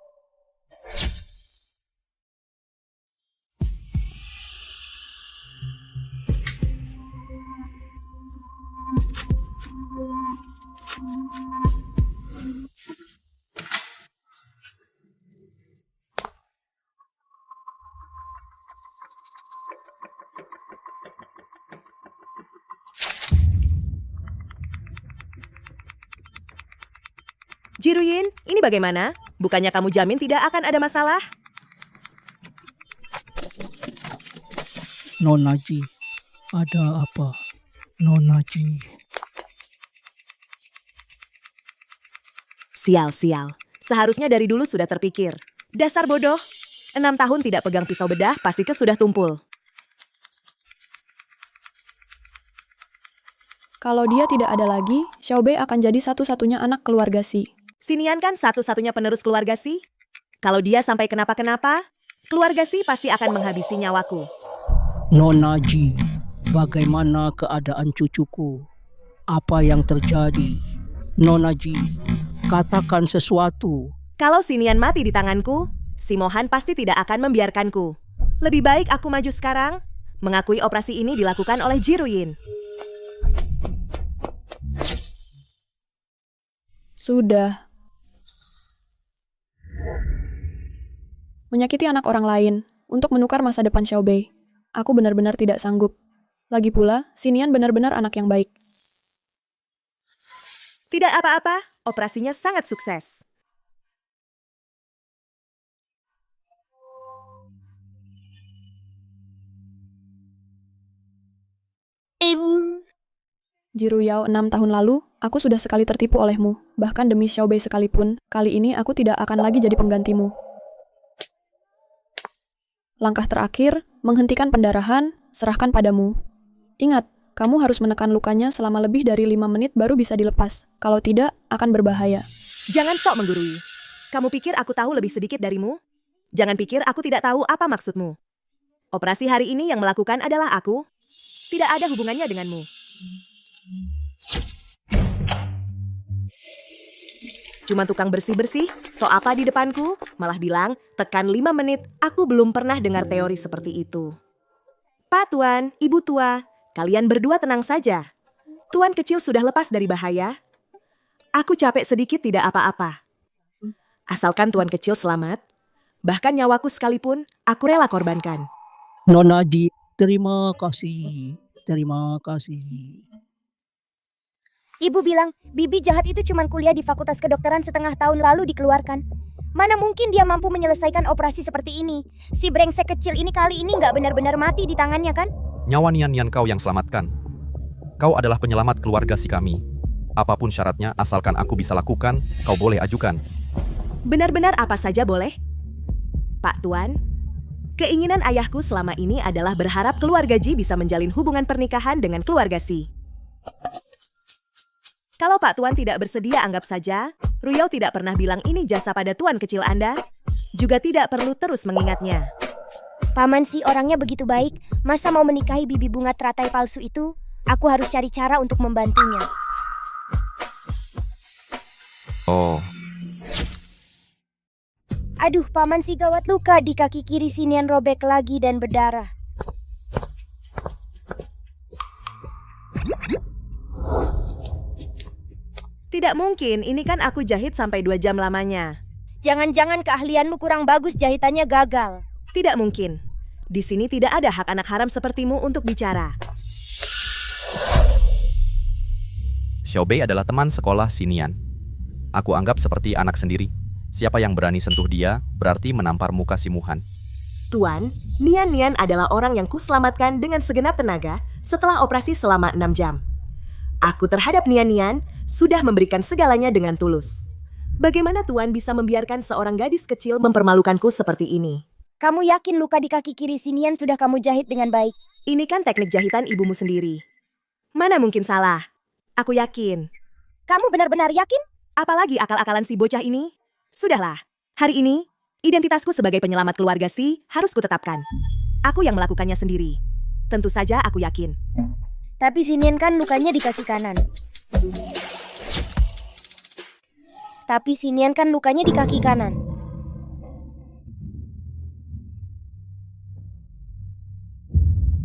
Jiruyin, ini bagaimana? Bukannya kamu jamin tidak akan ada masalah? Nona Ji, ada apa? Nona Ji. Sial. Seharusnya dari dulu sudah terpikir. Dasar bodoh. 6 tahun tidak pegang pisau bedah, pasti sudah tumpul. Kalau dia tidak ada lagi, Xiaobei akan jadi satu-satunya anak keluarga Si. Sinian kan satu-satunya penerus keluarga Si. Kalau dia sampai kenapa-kenapa, keluarga Si pasti akan menghabisi nyawaku. Nona Ji, bagaimana keadaan cucuku? Apa yang terjadi? Nona Ji, katakan sesuatu. Kalau Sinian mati di tanganku, si Mohan pasti tidak akan membiarkanku. Lebih baik aku maju sekarang, mengakui operasi ini dilakukan oleh Jiruyin. Sudah. Menyakiti anak orang lain untuk menukar masa depan Xiaobei. Aku benar-benar tidak sanggup. Lagi pula, Sinian benar-benar anak yang baik. Tidak apa-apa, operasinya sangat sukses. Jiruyao 6 tahun lalu, aku sudah sekali tertipu olehmu. Bahkan demi Xiaobei sekalipun, kali ini aku tidak akan lagi jadi penggantimu. Langkah terakhir, menghentikan pendarahan, serahkan padamu. Ingat, kamu harus menekan lukanya selama lebih dari 5 menit baru bisa dilepas. Kalau tidak, akan berbahaya. Jangan sok menggurui. Kamu pikir aku tahu lebih sedikit darimu? Jangan pikir aku tidak tahu apa maksudmu. Operasi hari ini yang melakukan adalah aku. Tidak ada hubungannya denganmu. Cuma tukang bersih-bersih, so apa di depanku? Malah bilang, tekan 5 menit, aku belum pernah dengar teori seperti itu. Pak Tuan, Ibu Tua, kalian berdua tenang saja. Tuan kecil sudah lepas dari bahaya. Aku capek sedikit tidak apa-apa. Asalkan Tuan kecil selamat, bahkan nyawaku sekalipun, aku rela korbankan. Nona Ji, terima kasih. Terima kasih. Ibu bilang, Bibi jahat itu cuma kuliah di Fakultas Kedokteran setengah tahun lalu dikeluarkan. Mana mungkin dia mampu menyelesaikan operasi seperti ini? Si brengsek kecil ini kali ini nggak benar-benar mati di tangannya kan? Nyawa Nian kau yang selamatkan. Kau adalah penyelamat keluarga Si kami. Apapun syaratnya, asalkan aku bisa lakukan, kau boleh ajukan. Benar-benar apa saja boleh? Pak Tuan, keinginan ayahku selama ini adalah berharap keluarga Ji bisa menjalin hubungan pernikahan dengan keluarga Si. Kalau Pak Tuan tidak bersedia, anggap saja, Ruyao tidak pernah bilang ini jasa pada Tuan kecil Anda, juga tidak perlu terus mengingatnya. Paman Si orangnya begitu baik, masa mau menikahi bibi bunga teratai palsu itu? Aku harus cari cara untuk membantunya. Oh, Aduh, Paman Si gawat luka di kaki kiri Sinian robek lagi dan berdarah. Tidak mungkin, ini kan aku jahit sampai 2 jam lamanya. Jangan-jangan keahlianmu kurang bagus, jahitannya gagal. Tidak mungkin. Di sini tidak ada hak anak haram sepertimu untuk bicara. Xiaobei adalah teman sekolah Sinian. Aku anggap seperti anak sendiri. Siapa yang berani sentuh dia, berarti menampar muka si Muhan. Tuan, Nian adalah orang yang kuselamatkan dengan segenap tenaga setelah operasi selama 6 jam. Aku terhadap Nian sudah memberikan segalanya dengan tulus. Bagaimana Tuan bisa membiarkan seorang gadis kecil mempermalukanku seperti ini? Kamu yakin luka di kaki kiri Sinian sudah kamu jahit dengan baik? Ini kan teknik jahitan ibumu sendiri. Mana mungkin salah? Aku yakin. Kamu benar-benar yakin? Apalagi akal-akalan si bocah ini? Sudahlah, hari ini identitasku sebagai penyelamat keluarga Si harus kutetapkan. Aku yang melakukannya sendiri. Tentu saja aku yakin. Tapi Sinian kan lukanya di kaki kanan.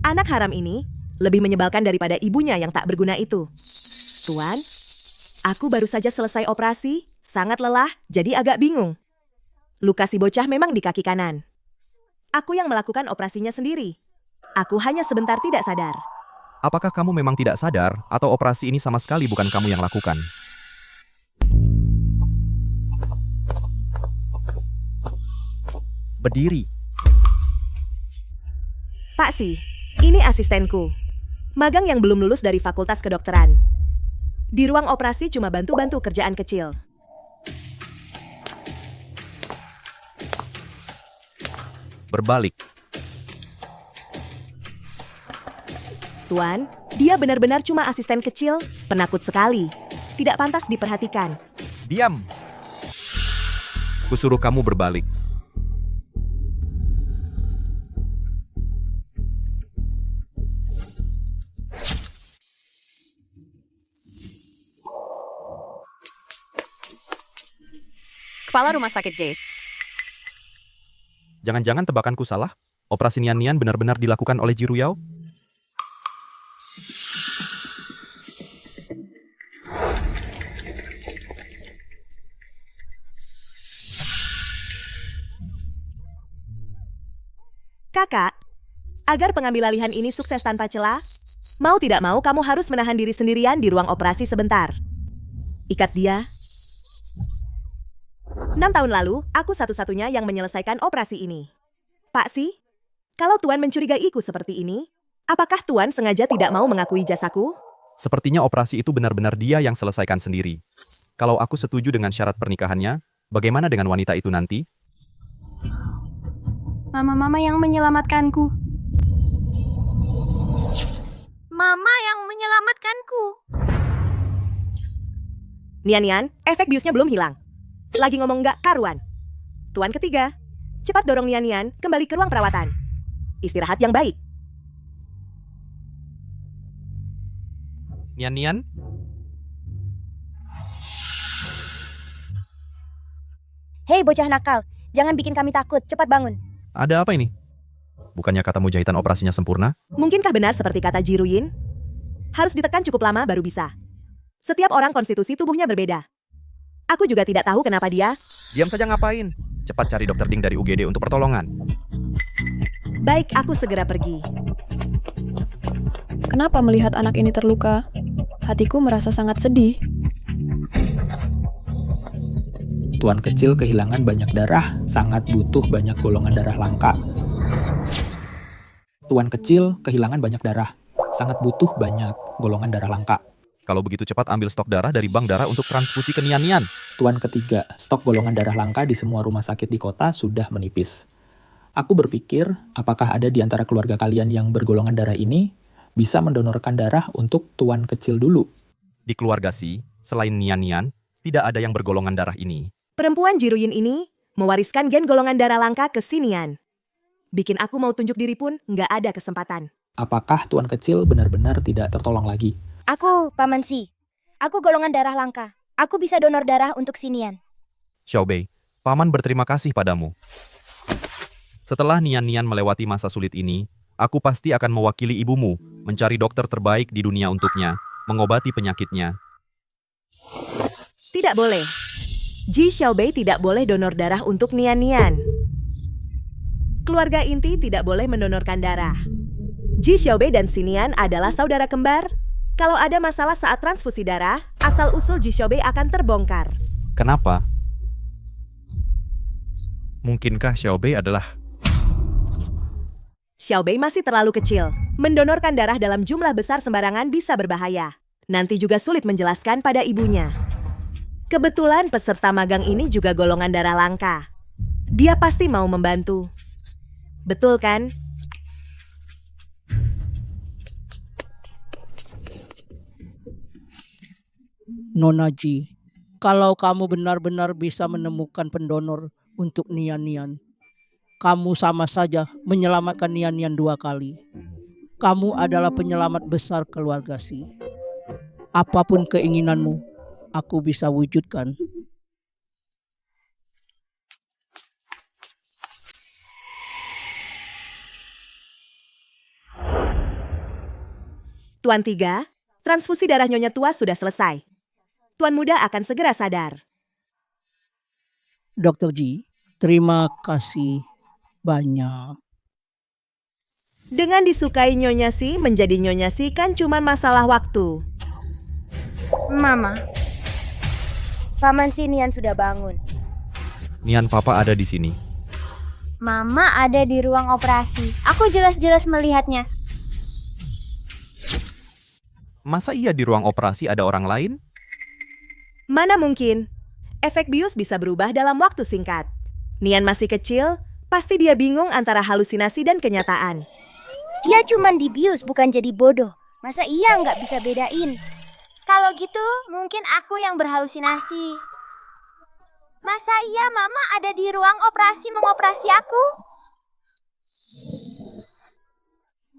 Anak haram ini lebih menyebalkan daripada ibunya yang tak berguna itu. Tuan, aku baru saja selesai operasi, sangat lelah, jadi agak bingung. Luka si bocah memang di kaki kanan. Aku yang melakukan operasinya sendiri. Aku hanya sebentar tidak sadar. Apakah kamu memang tidak sadar, atau operasi ini sama sekali bukan kamu yang lakukan? Berdiri. Pak Si, ini asistenku. Magang yang belum lulus dari Fakultas Kedokteran. Di ruang operasi cuma bantu-bantu kerjaan kecil. Berbalik. Tuan, dia benar-benar cuma asisten kecil, penakut sekali. Tidak pantas diperhatikan. Diam. Kusuruh kamu berbalik. Kepala Rumah Sakit J. Jangan-jangan tebakanku salah? Operasi Nian benar-benar dilakukan oleh Jiruyao? Kakak, agar pengambilalihan ini sukses tanpa celah, mau tidak mau kamu harus menahan diri sendirian di ruang operasi sebentar. Ikat dia. 6 tahun lalu, aku satu-satunya yang menyelesaikan operasi ini. Pak Si, kalau Tuan mencurigaiku seperti ini, apakah Tuan sengaja tidak mau mengakui jasaku? Sepertinya operasi itu benar-benar dia yang selesaikan sendiri. Kalau aku setuju dengan syarat pernikahannya, bagaimana dengan wanita itu nanti? Mama yang menyelamatkanku. Mama yang menyelamatkanku. Nian, efek biusnya belum hilang. Lagi ngomong nggak karuan. Tuan ketiga, cepat dorong Nian kembali ke ruang perawatan. Istirahat yang baik. Nian? Hei bocah nakal, jangan bikin kami takut, cepat bangun. Ada apa ini? Bukannya katamu jahitan operasinya sempurna? Mungkinkah benar seperti kata Jiruyin? Harus ditekan cukup lama baru bisa. Setiap orang konstitusi tubuhnya berbeda. Aku juga tidak tahu kenapa dia... Diam saja ngapain? Cepat cari Dr. Ding dari UGD untuk pertolongan. Baik, aku segera pergi. Kenapa melihat anak ini terluka? Hatiku merasa sangat sedih. Tuan kecil kehilangan banyak darah, sangat butuh banyak golongan darah langka. Tuan kecil kehilangan banyak darah, sangat butuh banyak golongan darah langka. Kalau begitu cepat ambil stok darah dari bank darah untuk transfusi ke Nian. Tuan ketiga, stok golongan darah langka di semua rumah sakit di kota sudah menipis. Aku berpikir, apakah ada di antara keluarga kalian yang bergolongan darah ini bisa mendonorkan darah untuk tuan kecil dulu? Di keluarga Si, selain Nian, tidak ada yang bergolongan darah ini. Perempuan Jiruyin ini mewariskan gen golongan darah langka ke Sinian. Bikin aku mau tunjuk diri pun nggak ada kesempatan. Apakah tuan kecil benar-benar tidak tertolong lagi? Aku, Paman Si. Aku golongan darah langka. Aku bisa donor darah untuk si Nian. Xiaobei, Paman berterima kasih padamu. Setelah Nian-Nian melewati masa sulit ini, aku pasti akan mewakili ibumu, mencari dokter terbaik di dunia untuknya, mengobati penyakitnya. Tidak boleh. Ji Xiaobei tidak boleh donor darah untuk Nian-Nian. Keluarga inti tidak boleh mendonorkan darah. Ji Xiaobei dan si Nian adalah saudara kembar. Kalau ada masalah saat transfusi darah, asal-usul Ji Xiaobei akan terbongkar. Kenapa? Mungkinkah Xiaobei adalah... Xiaobei masih terlalu kecil. Mendonorkan darah dalam jumlah besar sembarangan bisa berbahaya. Nanti juga sulit menjelaskan pada ibunya. Kebetulan peserta magang ini juga golongan darah langka. Dia pasti mau membantu. Betul kan? Nona Ji, kalau kamu benar-benar bisa menemukan pendonor untuk Nian-Nian, kamu sama saja menyelamatkan Nian-Nian 2 kali. Kamu adalah penyelamat besar keluarga Si. Apapun keinginanmu, aku bisa wujudkan. Tuan Tiga, transfusi darah Nyonya Tua sudah selesai. Tuan Muda akan segera sadar. Dr. Ji, terima kasih banyak. Dengan disukai Nyonya Si, menjadi Nyonya Si kan cuma masalah waktu. Mama, Paman si Nian sudah bangun. Nian, Papa ada di sini. Mama ada di ruang operasi. Aku jelas-jelas melihatnya. Masa iya di ruang operasi ada orang lain? Mana mungkin? Efek bius bisa berubah dalam waktu singkat. Nian masih kecil, pasti dia bingung antara halusinasi dan kenyataan. Dia cuma dibius, bukan jadi bodoh. Masa iya nggak bisa bedain? Kalau gitu, mungkin aku yang berhalusinasi. Masa iya Mama ada di ruang operasi mengoperasi aku?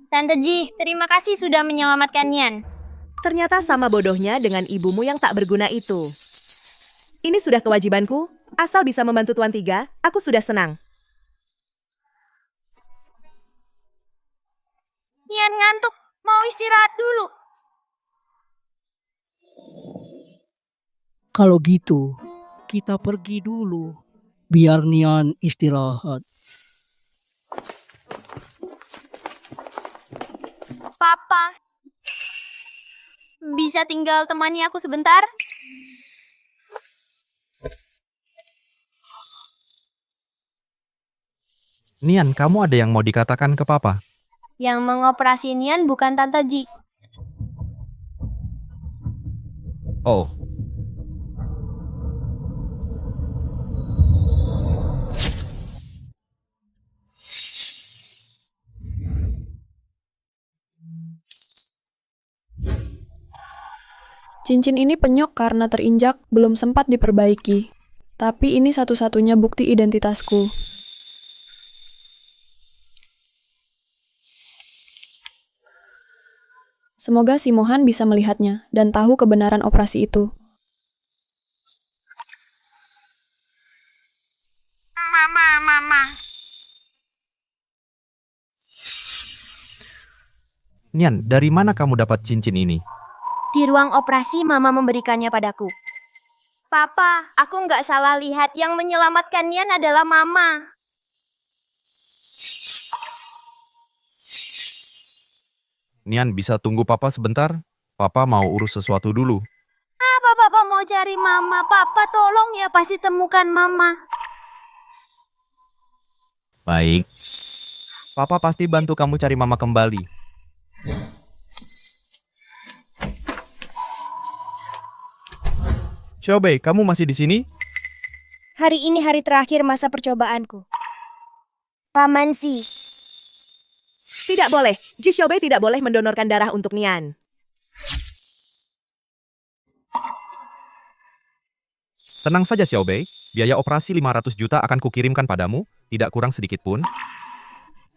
Tante Ji, terima kasih sudah menyelamatkan Nian. Ternyata sama bodohnya dengan ibumu yang tak berguna itu. Ini sudah kewajibanku, asal bisa membantu Tuan Tiga, aku sudah senang. Nian ngantuk, mau istirahat dulu. Kalau gitu, kita pergi dulu, biar Nian istirahat. Papa, bisa tinggal temani aku sebentar? Nian, kamu ada yang mau dikatakan ke Papa? Yang mengoperasi Nian bukan Tante Ji. Oh. Cincin ini penyok karena terinjak, belum sempat diperbaiki. Tapi ini satu-satunya bukti identitasku. Semoga si Mohan bisa melihatnya dan tahu kebenaran operasi itu. Mama. Nian, dari mana kamu dapat cincin ini? Di ruang operasi Mama memberikannya padaku. Papa, aku nggak salah lihat yang menyelamatkan Nian adalah Mama. Nian, bisa tunggu Papa sebentar? Papa mau urus sesuatu dulu. Apa Papa mau cari Mama? Papa tolong ya, pasti temukan Mama. Baik. Papa pasti bantu kamu cari Mama kembali. Xiaobei, kamu masih di sini? Hari ini hari terakhir masa percobaanku. Paman Si. Tidak boleh, Ji Xiaobei tidak boleh mendonorkan darah untuk Nian. Tenang saja Xiaobei, biaya operasi 500 juta akan kukirimkan padamu, tidak kurang sedikit pun.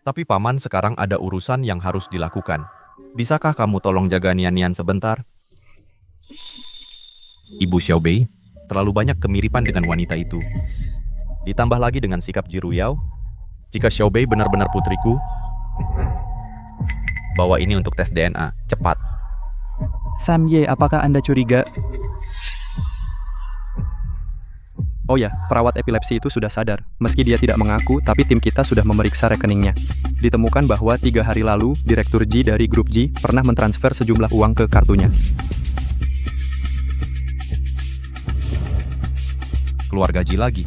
Tapi Paman sekarang ada urusan yang harus dilakukan. Bisakah kamu tolong jaga Nian-Nian sebentar? Ibu Xiaobei, terlalu banyak kemiripan dengan wanita itu. Ditambah lagi dengan sikap Ji Ruyao, jika Xiaobei benar-benar putriku, bawa ini untuk tes DNA, cepat. Samye, apakah Anda curiga? Oh ya, perawat epilepsi itu sudah sadar. Meski dia tidak mengaku, tapi tim kita sudah memeriksa rekeningnya. Ditemukan bahwa 3 hari lalu, Direktur Ji dari grup Ji pernah mentransfer sejumlah uang ke kartunya. Keluarga Ji lagi.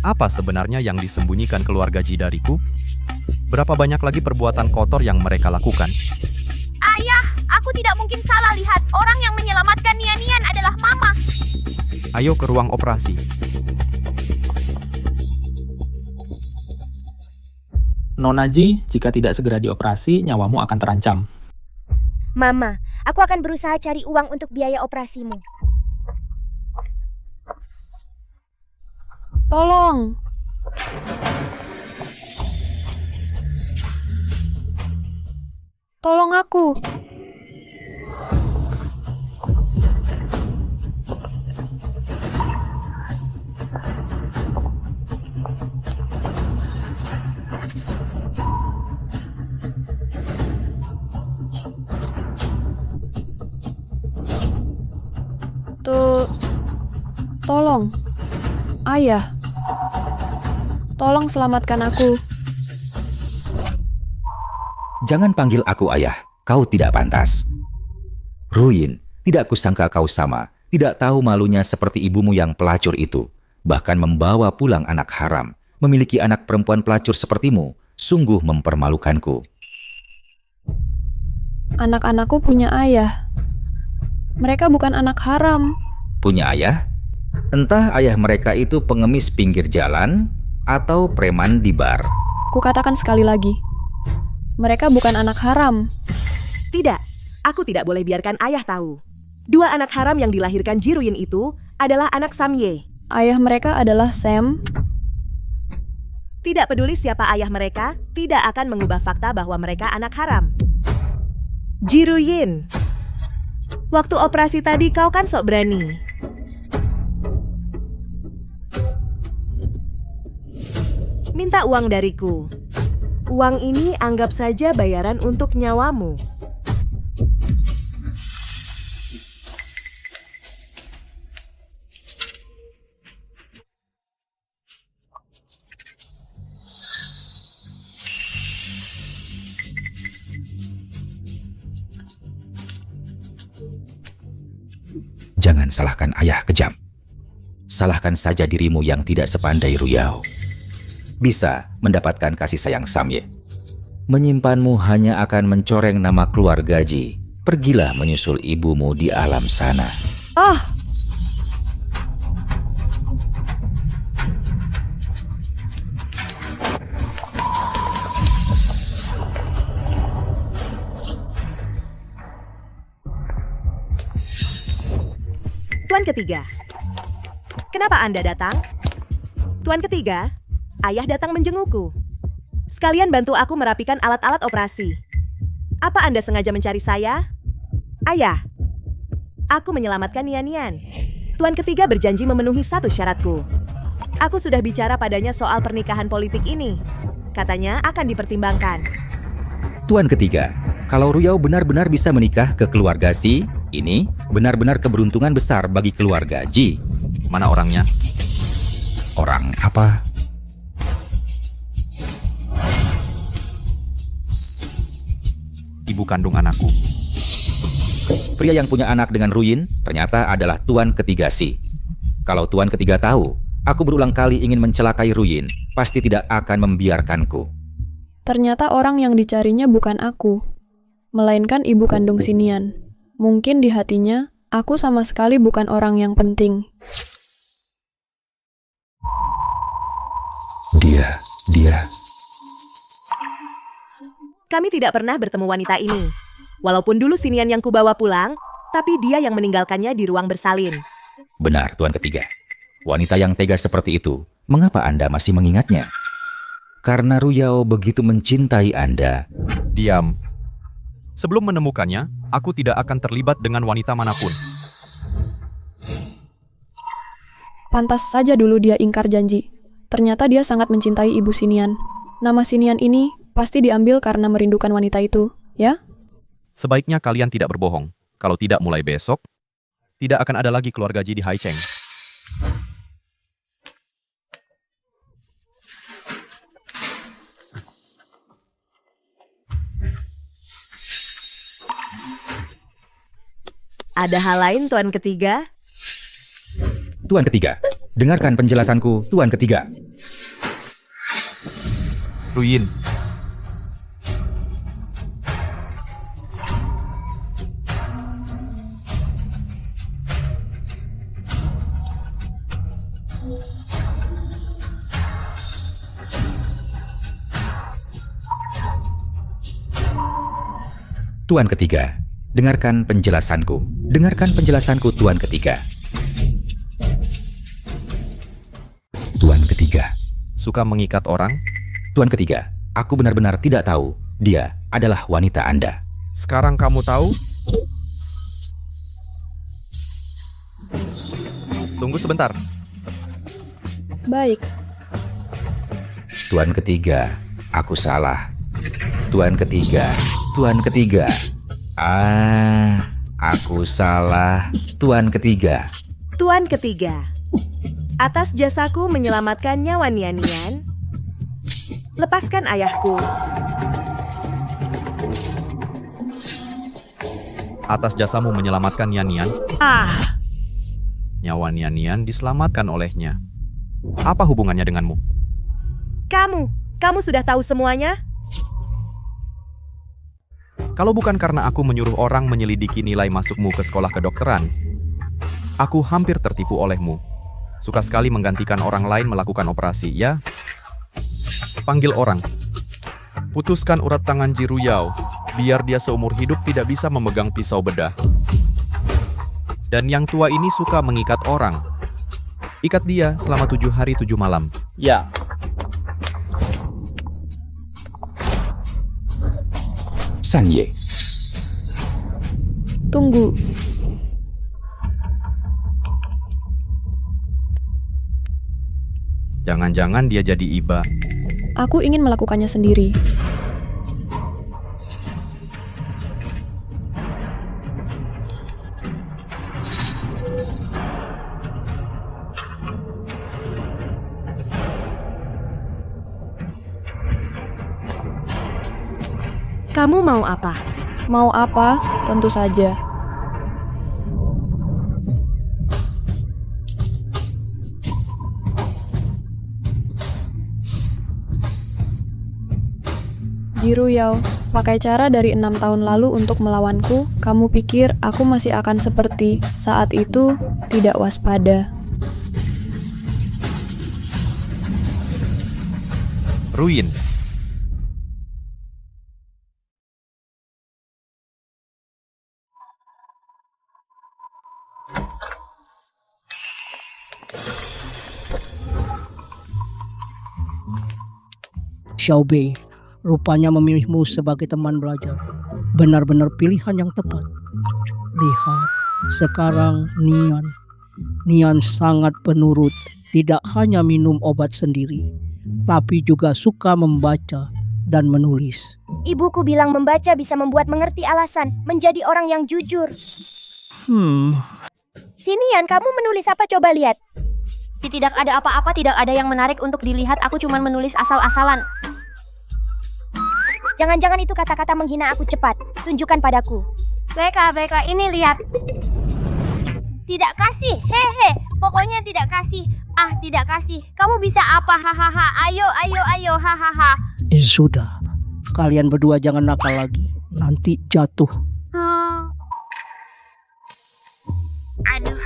Apa sebenarnya yang disembunyikan keluarga Ji dariku? Berapa banyak lagi perbuatan kotor yang mereka lakukan? Ayah, aku tidak mungkin salah lihat. Orang yang menyelamatkan Nian-Nian adalah Mama. Ayo ke ruang operasi. Nona Ji, jika tidak segera dioperasi, nyawamu akan terancam. Mama, aku akan berusaha cari uang untuk biaya operasimu. Tolong. Tolong aku. Tolong. Ayah. Tolong selamatkan aku. Jangan panggil aku ayah, kau tidak pantas. Ruin, tidak kusangka kau sama, tidak tahu malunya seperti ibumu yang pelacur itu. Bahkan membawa pulang anak haram, memiliki anak perempuan pelacur sepertimu, sungguh mempermalukanku. Anak-anakku punya ayah. Mereka bukan anak haram. Punya ayah? Entah ayah mereka itu pengemis pinggir jalan atau preman di bar. Kukatakan sekali lagi, mereka bukan anak haram. Tidak, aku tidak boleh biarkan ayah tahu. 2 anak haram yang dilahirkan Ji Ruyin itu adalah anak Samye. Ayah mereka adalah Sam. Tidak peduli siapa ayah mereka, tidak akan mengubah fakta bahwa mereka anak haram. Ji Ruyin, waktu operasi tadi kau kan sok berani. Minta uang dariku. Uang ini anggap saja bayaran untuk nyawamu. Jangan salahkan ayah kejam. Salahkan saja dirimu yang tidak sepandai Ruyao. Bisa mendapatkan kasih sayang Samye. Menyimpanmu hanya akan mencoreng nama keluarga Ji. Pergilah menyusul ibumu di alam sana. Tuan ketiga, kenapa Anda datang? Tuan ketiga, ayah datang menjengukku. Sekalian bantu aku merapikan alat-alat operasi. Apa Anda sengaja mencari saya? Ayah, aku menyelamatkan Nian-Nian. Tuan ketiga berjanji memenuhi 1 syaratku. Aku sudah bicara padanya soal pernikahan politik ini. Katanya akan dipertimbangkan. Tuan ketiga, kalau Ruyao benar-benar bisa menikah ke keluarga Si, ini benar-benar keberuntungan besar bagi keluarga Ji. Mana orangnya? Orang apa? Ibu kandung anakku. Pria yang punya anak dengan Ruyin ternyata adalah Tuan ketiga Si. Kalau Tuan ketiga tahu, aku berulang kali ingin mencelakai Ruyin, pasti tidak akan membiarkanku. Ternyata orang yang dicarinya bukan aku, melainkan ibu kandung si Nian. Mungkin di hatinya, aku sama sekali bukan orang yang penting. Dia. Kami tidak pernah bertemu wanita ini. Walaupun dulu si Nian yang kubawa pulang, tapi dia yang meninggalkannya di ruang bersalin. Benar, Tuan ketiga. Wanita yang tega seperti itu, mengapa Anda masih mengingatnya? Karena Ruyao begitu mencintai Anda. Diam. Sebelum menemukannya, aku tidak akan terlibat dengan wanita manapun. Pantas saja dulu dia ingkar janji. Ternyata dia sangat mencintai Ibu Sinian. Nama Sinian ini pasti diambil karena merindukan wanita itu, ya? Sebaiknya kalian tidak berbohong. Kalau tidak mulai besok, tidak akan ada lagi keluarga Ji di Haicheng. Ada hal lain, Tuan Ketiga? Tuan Ketiga, dengarkan penjelasanku, Tuan Ketiga. Ruyin, Tuan Ketiga, dengarkan penjelasanku. Dengarkan penjelasanku, Tuan Ketiga. Tuan Ketiga. suka mengikat orang? Tuan Ketiga, aku benar-benar tidak tahu dia adalah wanita Anda. Sekarang kamu tahu? Tunggu sebentar. Baik. Tuan Ketiga, aku salah. Tuan Ketiga, Tuan Ketiga. Aku salah. Tuan Ketiga. Tuan Ketiga, atas jasaku menyelamatkan nyawa Nian-Nian, lepaskan ayahku. Atas jasamu menyelamatkan Nian-Nian, nyawa Nian-Nian diselamatkan olehnya. Apa hubungannya denganmu? Kamu sudah tahu semuanya? Kalau bukan karena aku menyuruh orang menyelidiki nilai masukmu ke sekolah kedokteran, aku hampir tertipu olehmu. Suka sekali menggantikan orang lain melakukan operasi, ya? Panggil orang. Putuskan urat tangan Ji Ruyao, biar dia seumur hidup tidak bisa memegang pisau bedah. Dan yang tua ini suka mengikat orang. Ikat dia selama 7 hari 7 malam. Ya. Sanye. Tunggu. Jangan-jangan dia jadi iba. Aku ingin melakukannya sendiri. Kamu mau apa? Mau apa? Tentu saja. Ji Ruyao, pakai cara dari 6 tahun lalu untuk melawanku, kamu pikir aku masih akan seperti saat itu tidak waspada. Ruin. Xiaobei rupanya memilihmu sebagai teman belajar. Benar-benar pilihan yang tepat. Lihat, sekarang Nian sangat penurut. Tidak hanya minum obat sendiri, tapi juga suka membaca dan menulis. Ibuku bilang membaca bisa membuat mengerti alasan, menjadi orang yang jujur. Sini Yan, kamu menulis apa? Coba lihat. Tidak ada apa-apa, tidak ada yang menarik untuk dilihat. Aku cuma menulis asal-asalan. Jangan-jangan itu kata-kata menghina aku. Cepat, tunjukkan padaku. BK, ini lihat. Tidak kasih, hehe. Pokoknya tidak kasih. Tidak kasih. Kamu bisa apa? Hahaha. Ayo, hahaha. Sudah, kalian berdua jangan nakal lagi. Nanti jatuh. Aduh.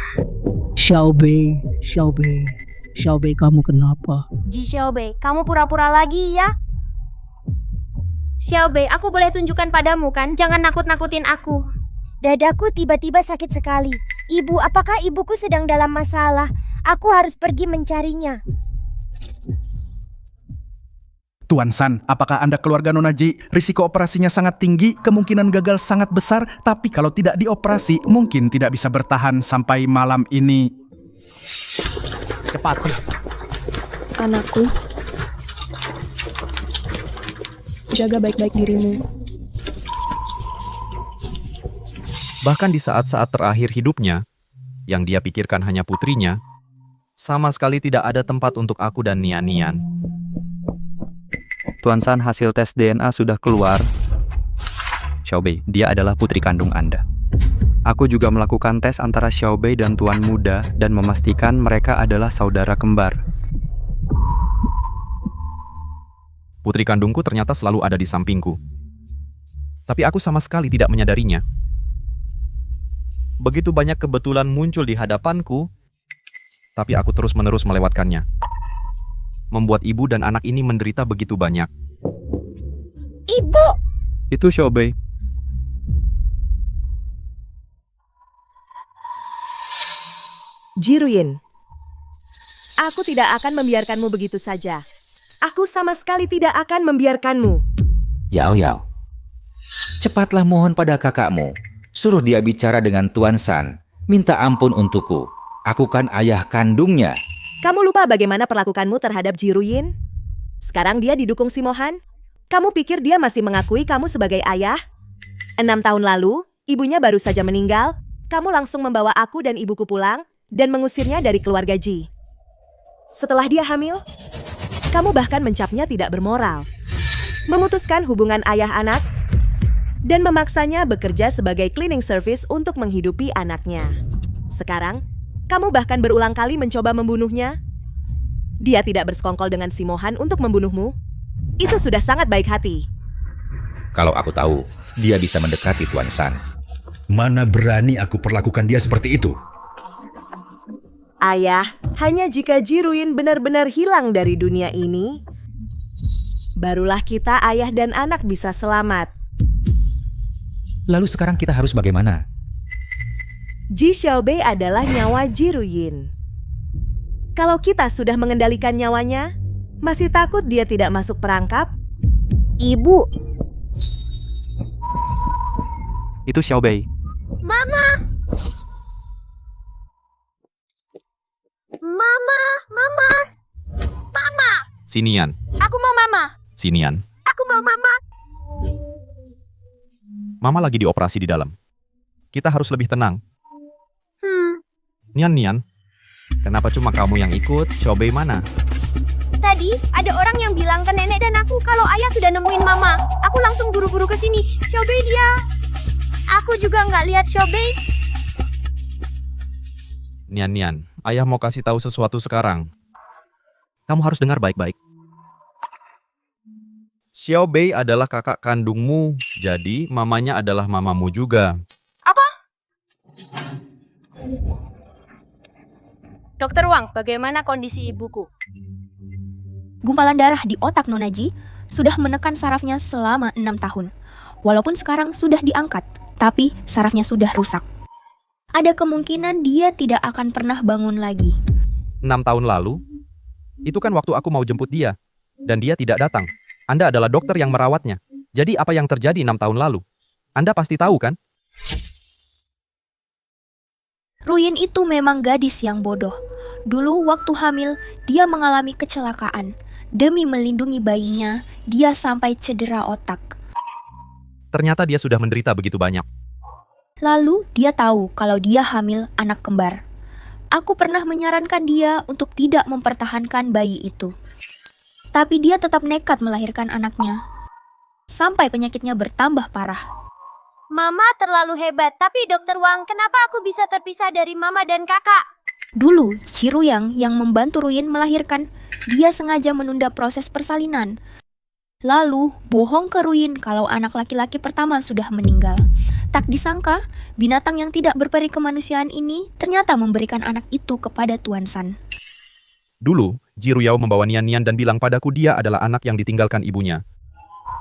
Xiaobei, kamu kenapa? Ji Xiaobei, kamu pura-pura lagi ya? Xiaobei, aku boleh tunjukkan padamu kan? Jangan nakut-nakutin aku. Dadaku tiba-tiba sakit sekali. Ibu, apakah ibuku sedang dalam masalah? Aku harus pergi mencarinya. Tuan San, apakah Anda keluarga Nona Ji? Risiko operasinya sangat tinggi, kemungkinan gagal sangat besar, tapi kalau tidak dioperasi, mungkin tidak bisa bertahan sampai malam ini. Cepat. Anakku, jaga baik-baik dirimu. Bahkan di saat-saat terakhir hidupnya, yang dia pikirkan hanya putrinya, sama sekali tidak ada tempat untuk aku dan Nian-Nian. Tuan San, hasil tes DNA sudah keluar. Xiaobei, dia adalah putri kandung Anda. Aku juga melakukan tes antara Xiaobei dan Tuan Muda dan memastikan mereka adalah saudara kembar. Putri kandungku ternyata selalu ada di sampingku. Tapi aku sama sekali tidak menyadarinya. Begitu banyak kebetulan muncul di hadapanku, tapi aku terus-menerus melewatkannya. Membuat ibu dan anak ini menderita begitu banyak. Ibu! Itu Xiaobei. Jiruyin, aku tidak akan membiarkanmu begitu saja. Aku sama sekali tidak akan membiarkanmu. Yao Yao, cepatlah mohon pada kakakmu. Suruh dia bicara dengan Tuan San. Minta ampun untukku. Aku kan ayah kandungnya. Kamu lupa bagaimana perlakukanmu terhadap Jiruyin? Sekarang dia didukung si Mohan. Kamu pikir dia masih mengakui kamu sebagai ayah? 6 tahun lalu, ibunya baru saja meninggal. Kamu langsung membawa aku dan ibuku pulang dan mengusirnya dari keluarga Ji. Setelah dia hamil, kamu bahkan mencapnya tidak bermoral. Memutuskan hubungan ayah-anak dan memaksanya bekerja sebagai cleaning service untuk menghidupi anaknya. Sekarang, kamu bahkan berulang kali mencoba membunuhnya. Dia tidak bersekongkol dengan si Mohan untuk membunuhmu. Itu sudah sangat baik hati. Kalau aku tahu, dia bisa mendekati Tuan San. Mana berani aku perlakukan dia seperti itu? Ayah, hanya jika Jiruyin benar-benar hilang dari dunia ini, barulah kita ayah dan anak bisa selamat. Lalu sekarang kita harus bagaimana? Ji Xiaobei adalah nyawa Jiruyin. Kalau kita sudah mengendalikan nyawanya, masih takut dia tidak masuk perangkap? Ibu. Itu Xiaobei. Mama! Mama! Mama! Mama! Sinian, Aku mau mama! Sinian. Aku mau mama! Mama lagi dioperasi di dalam. Kita harus lebih tenang. Nian, kenapa cuma kamu yang ikut? Xiaobei mana? Tadi ada orang yang bilang ke nenek dan aku kalau ayah sudah nemuin mama. Aku langsung buru-buru ke sini. Xiaobei dia. Aku juga nggak lihat Xiaobei. Nian, ayah mau kasih tahu sesuatu sekarang. Kamu harus dengar baik-baik. Xiaobei adalah kakak kandungmu, jadi mamanya adalah mamamu juga. Apa? Dokter Wang, bagaimana kondisi ibuku? Gumpalan darah di otak Nona Ji sudah menekan sarafnya selama 6 tahun. Walaupun sekarang sudah diangkat, tapi sarafnya sudah rusak. Ada kemungkinan dia tidak akan pernah bangun lagi. 6 tahun lalu, itu kan waktu aku mau jemput dia, dan dia tidak datang. Anda adalah dokter yang merawatnya. Jadi apa yang terjadi 6 tahun lalu? Anda pasti tahu kan? Ruyin itu memang gadis yang bodoh. Dulu waktu hamil, dia mengalami kecelakaan. Demi melindungi bayinya, dia sampai cedera otak. Ternyata dia sudah menderita begitu banyak. Lalu dia tahu kalau dia hamil anak kembar. Aku pernah menyarankan dia untuk tidak mempertahankan bayi itu. Tapi dia tetap nekat melahirkan anaknya. Sampai penyakitnya bertambah parah. Mama terlalu hebat, tapi Dokter Wang, kenapa aku bisa terpisah dari mama dan kakak? Dulu, Ciruyang yang membantu Ruyin melahirkan, dia sengaja menunda proses persalinan. Lalu, bohong ke Ruyin kalau anak laki-laki pertama sudah meninggal. Tak disangka, binatang yang tidak berperi kemanusiaan ini ternyata memberikan anak itu kepada Tuan San. Dulu, Ji Ruyao membawa Nian dan bilang padaku dia adalah anak yang ditinggalkan ibunya.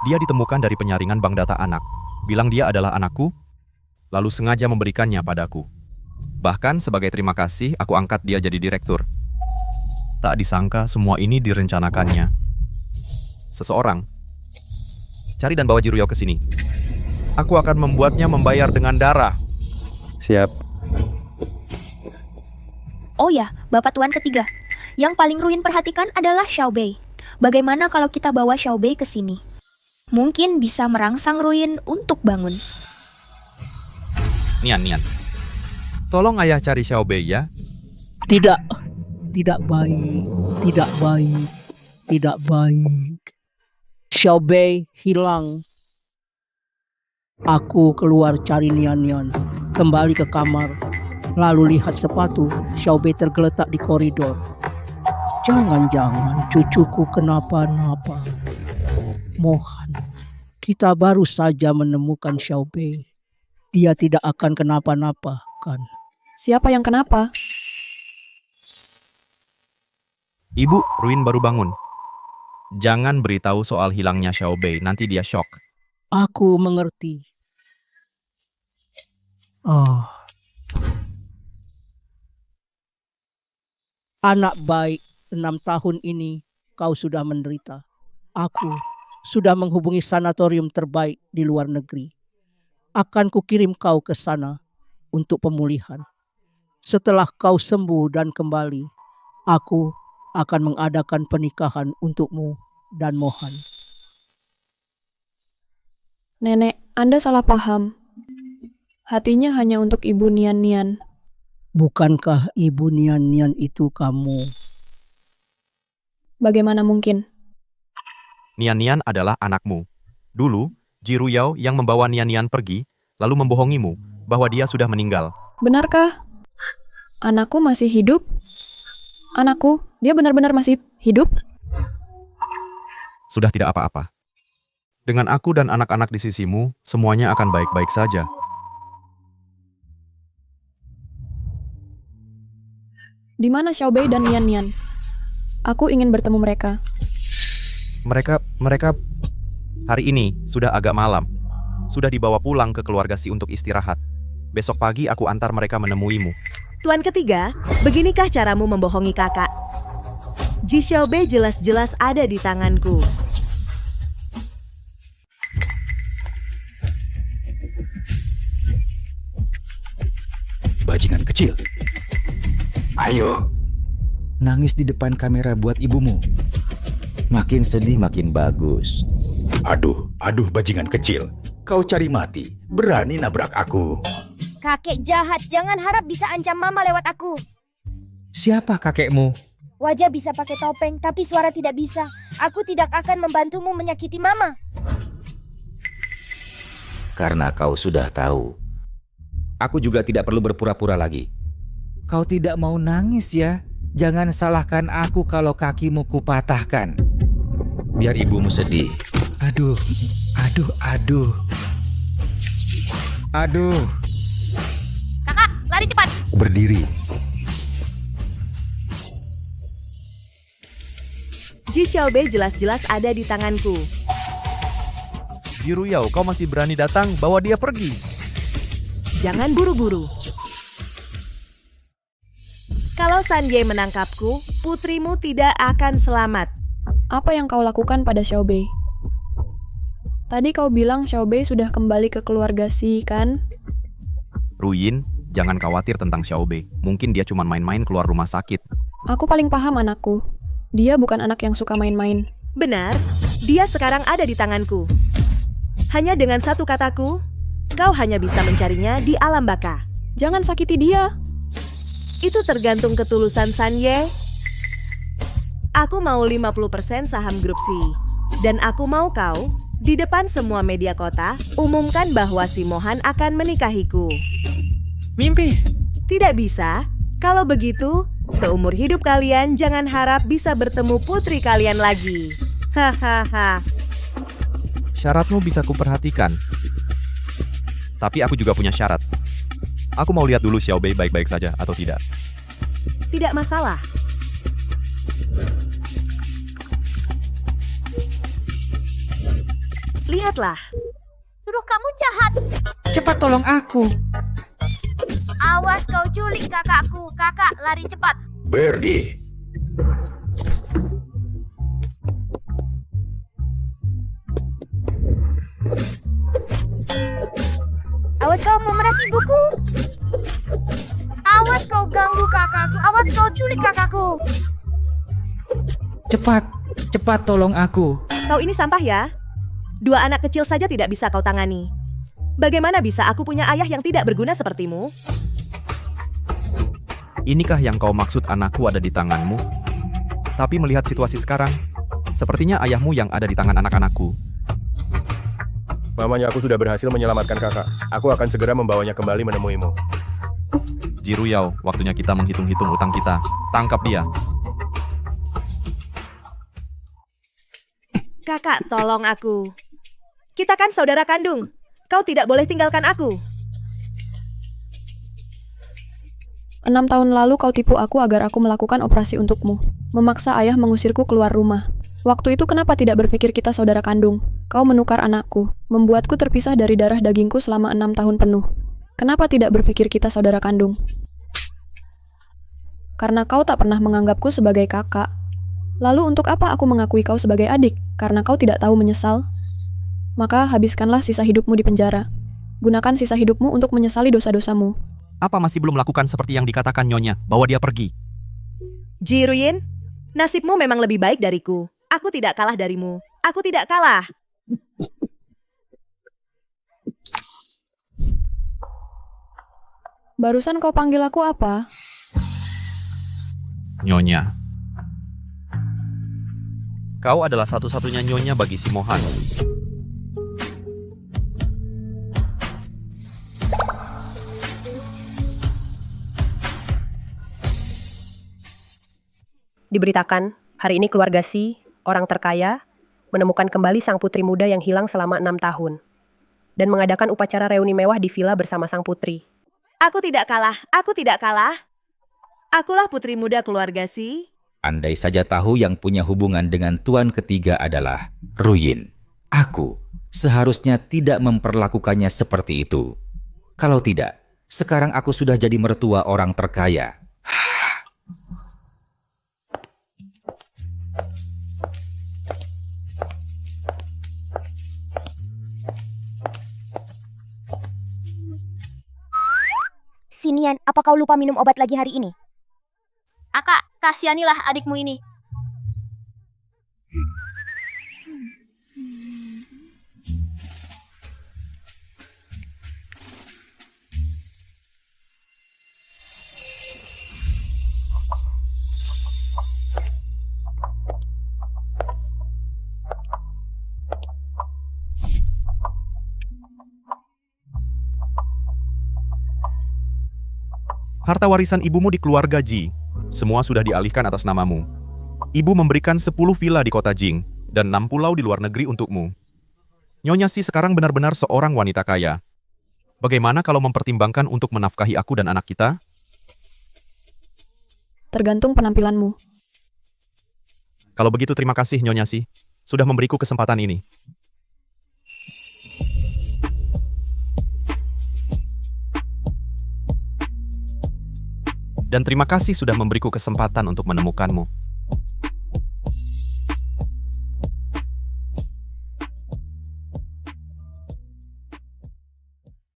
Dia ditemukan dari penyaringan bank data anak. Bilang dia adalah anakku, lalu sengaja memberikannya padaku. Bahkan sebagai terima kasih, aku angkat dia jadi direktur. Tak disangka semua ini direncanakannya. Seseorang. Cari dan bawa Ji Ruyao ke sini. Aku akan membuatnya membayar dengan darah. Siap. Oh ya, Bapak Tuan ketiga. Yang paling Ruin perhatikan adalah Xiaobei. Bagaimana kalau kita bawa Xiaobei ke sini? Mungkin bisa merangsang Ruin untuk bangun. Nian. Tolong ayah cari Xiaobei ya. Tidak baik, tidak baik, tidak baik. Xiaobei hilang. Aku keluar cari Nian, kembali ke kamar, lalu lihat sepatu Xiaobei tergeletak di koridor. Jangan-jangan cucuku kenapa-napa. Mohon, kita baru saja menemukan Xiaobei. Dia tidak akan kenapa-napa, kan? Siapa yang kenapa? Ibu, Ruin baru bangun. Jangan beritahu soal hilangnya Xiaobei, nanti dia shock. Aku mengerti. Oh. Anak baik, 6 tahun ini kau sudah menderita. Aku sudah menghubungi sanatorium terbaik di luar negeri. Akan kukirim kau ke sana untuk pemulihan. Setelah kau sembuh dan kembali, aku akan mengadakan pernikahan untukmu dan Mohan. Nenek, Anda salah paham. Hatinya hanya untuk Ibu Nian. Bukankah Ibu Nian itu kamu? Bagaimana mungkin? Nian adalah anakmu. Dulu, Ji Ruyao yang membawa Nian pergi, lalu membohongimu bahwa dia sudah meninggal. Benarkah? Anakku masih hidup? Anakku, dia benar-benar masih hidup? Sudah tidak apa-apa. Dengan aku dan anak-anak di sisimu, semuanya akan baik-baik saja. Di mana Xiaobei dan Nian? Aku ingin bertemu mereka. Mereka hari ini sudah agak malam. Sudah dibawa pulang ke keluarga Si untuk istirahat. Besok pagi aku antar mereka menemuimu. Tuan ketiga, beginikah caramu membohongi kakak? Ji Xiaobei jelas-jelas ada di tanganku. Bajingan kecil. Ayo. Nangis di depan kamera buat ibumu. Makin sedih makin bagus. Aduh bajingan kecil. Kau cari mati, berani nabrak aku. Kakek jahat, jangan harap bisa ancam mama lewat aku. Siapa kakekmu? Wajah bisa pakai topeng, tapi suara tidak bisa. Aku tidak akan membantumu menyakiti mama. Karena kau sudah tahu. Aku juga tidak perlu berpura-pura lagi. Kau tidak mau nangis ya? Jangan salahkan aku kalau kakimu kupatahkan. Biar ibumu sedih. Aduh. Kakak, lari cepat. Berdiri. Ji Xiaobei jelas-jelas ada di tanganku. Ji Ruyao, kau masih berani datang, bawa dia pergi. Jangan buru-buru. Kalau San Ye menangkapku, putrimu tidak akan selamat. Apa yang kau lakukan pada Xiaobei? Tadi kau bilang Xiaobei sudah kembali ke keluarga Si, kan? Ruin, jangan khawatir tentang Xiaobei. Mungkin dia cuma main-main keluar rumah sakit. Aku paling paham anakku. Dia bukan anak yang suka main-main. Benar, dia sekarang ada di tanganku. Hanya dengan satu kataku, kau hanya bisa mencarinya di alam baka. Jangan sakiti dia. Itu tergantung ketulusan San Ye. Aku mau 50% saham grup Si. Dan aku mau kau, di depan semua media kota, umumkan bahwa si Mohan akan menikahiku. Mimpi? Tidak bisa. Kalau begitu, seumur hidup kalian jangan harap bisa bertemu putri kalian lagi. Hahaha. Syaratmu bisa kuperhatikan. Tapi aku juga punya syarat. Aku mau lihat dulu Xiaobei baik-baik saja atau tidak. Tidak masalah. Lihatlah. Suruh kamu jahat. Cepat tolong aku. Awas kau culik kakakku. Kakak, lari cepat. Berdi. Awas kau memeras ibuku. Awas kau ganggu kakakku. Awas kau culik kakakku. Cepat tolong aku. Kau ini sampah ya? 2 anak kecil saja tidak bisa kau tangani. Bagaimana bisa aku punya ayah yang tidak berguna sepertimu? Inikah yang kau maksud anakku ada di tanganmu? Tapi melihat situasi sekarang, sepertinya ayahmu yang ada di tangan anak-anakku. Mamanya aku sudah berhasil menyelamatkan kakak. Aku akan segera membawanya kembali menemuimu. Ji Ruyao, waktunya kita menghitung-hitung utang kita. Tangkap dia. Kakak, tolong aku. Kita kan saudara kandung. Kau tidak boleh tinggalkan aku. 6 tahun lalu kau tipu aku agar aku melakukan operasi untukmu. Memaksa ayah mengusirku keluar rumah. Waktu itu kenapa tidak berpikir kita saudara kandung? Kau menukar anakku, membuatku terpisah dari darah dagingku selama 6 tahun penuh. Kenapa tidak berpikir kita saudara kandung? Karena kau tak pernah menganggapku sebagai kakak. Lalu untuk apa aku mengakui kau sebagai adik? Karena kau tidak tahu menyesal? Maka habiskanlah sisa hidupmu di penjara. Gunakan sisa hidupmu untuk menyesali dosa-dosamu. Apa masih belum melakukan seperti yang dikatakan Nyonya, bahwa dia pergi? Ji Ruyin, nasibmu memang lebih baik dariku. Aku tidak kalah darimu. Aku tidak kalah. Barusan kau panggil aku apa? Nyonya. Kau adalah satu-satunya nyonya bagi si Mohan. Diberitakan, hari ini keluarga Si, orang terkaya, menemukan kembali sang putri muda yang hilang selama 6 tahun. Dan mengadakan upacara reuni mewah di villa bersama sang putri. Aku tidak kalah. Aku tidak kalah. Akulah putri muda keluarga Si. Andai saja tahu yang punya hubungan dengan tuan ketiga adalah Ruyin. Aku seharusnya tidak memperlakukannya seperti itu. Kalau tidak, sekarang aku sudah jadi mertua orang terkaya. Sinian, apa kau lupa minum obat lagi hari ini? Akak, kasihanilah adikmu ini. Harta warisan ibumu di keluarga Ji. Semua sudah dialihkan atas namamu. Ibu memberikan 10 villa di kota Jing dan 6 pulau di luar negeri untukmu. Nyonya Si sekarang benar-benar seorang wanita kaya. Bagaimana kalau mempertimbangkan untuk menafkahi aku dan anak kita? Tergantung penampilanmu. Kalau begitu terima kasih Nyonya Si, sudah memberiku kesempatan ini. Dan terima kasih sudah memberiku kesempatan untuk menemukanmu.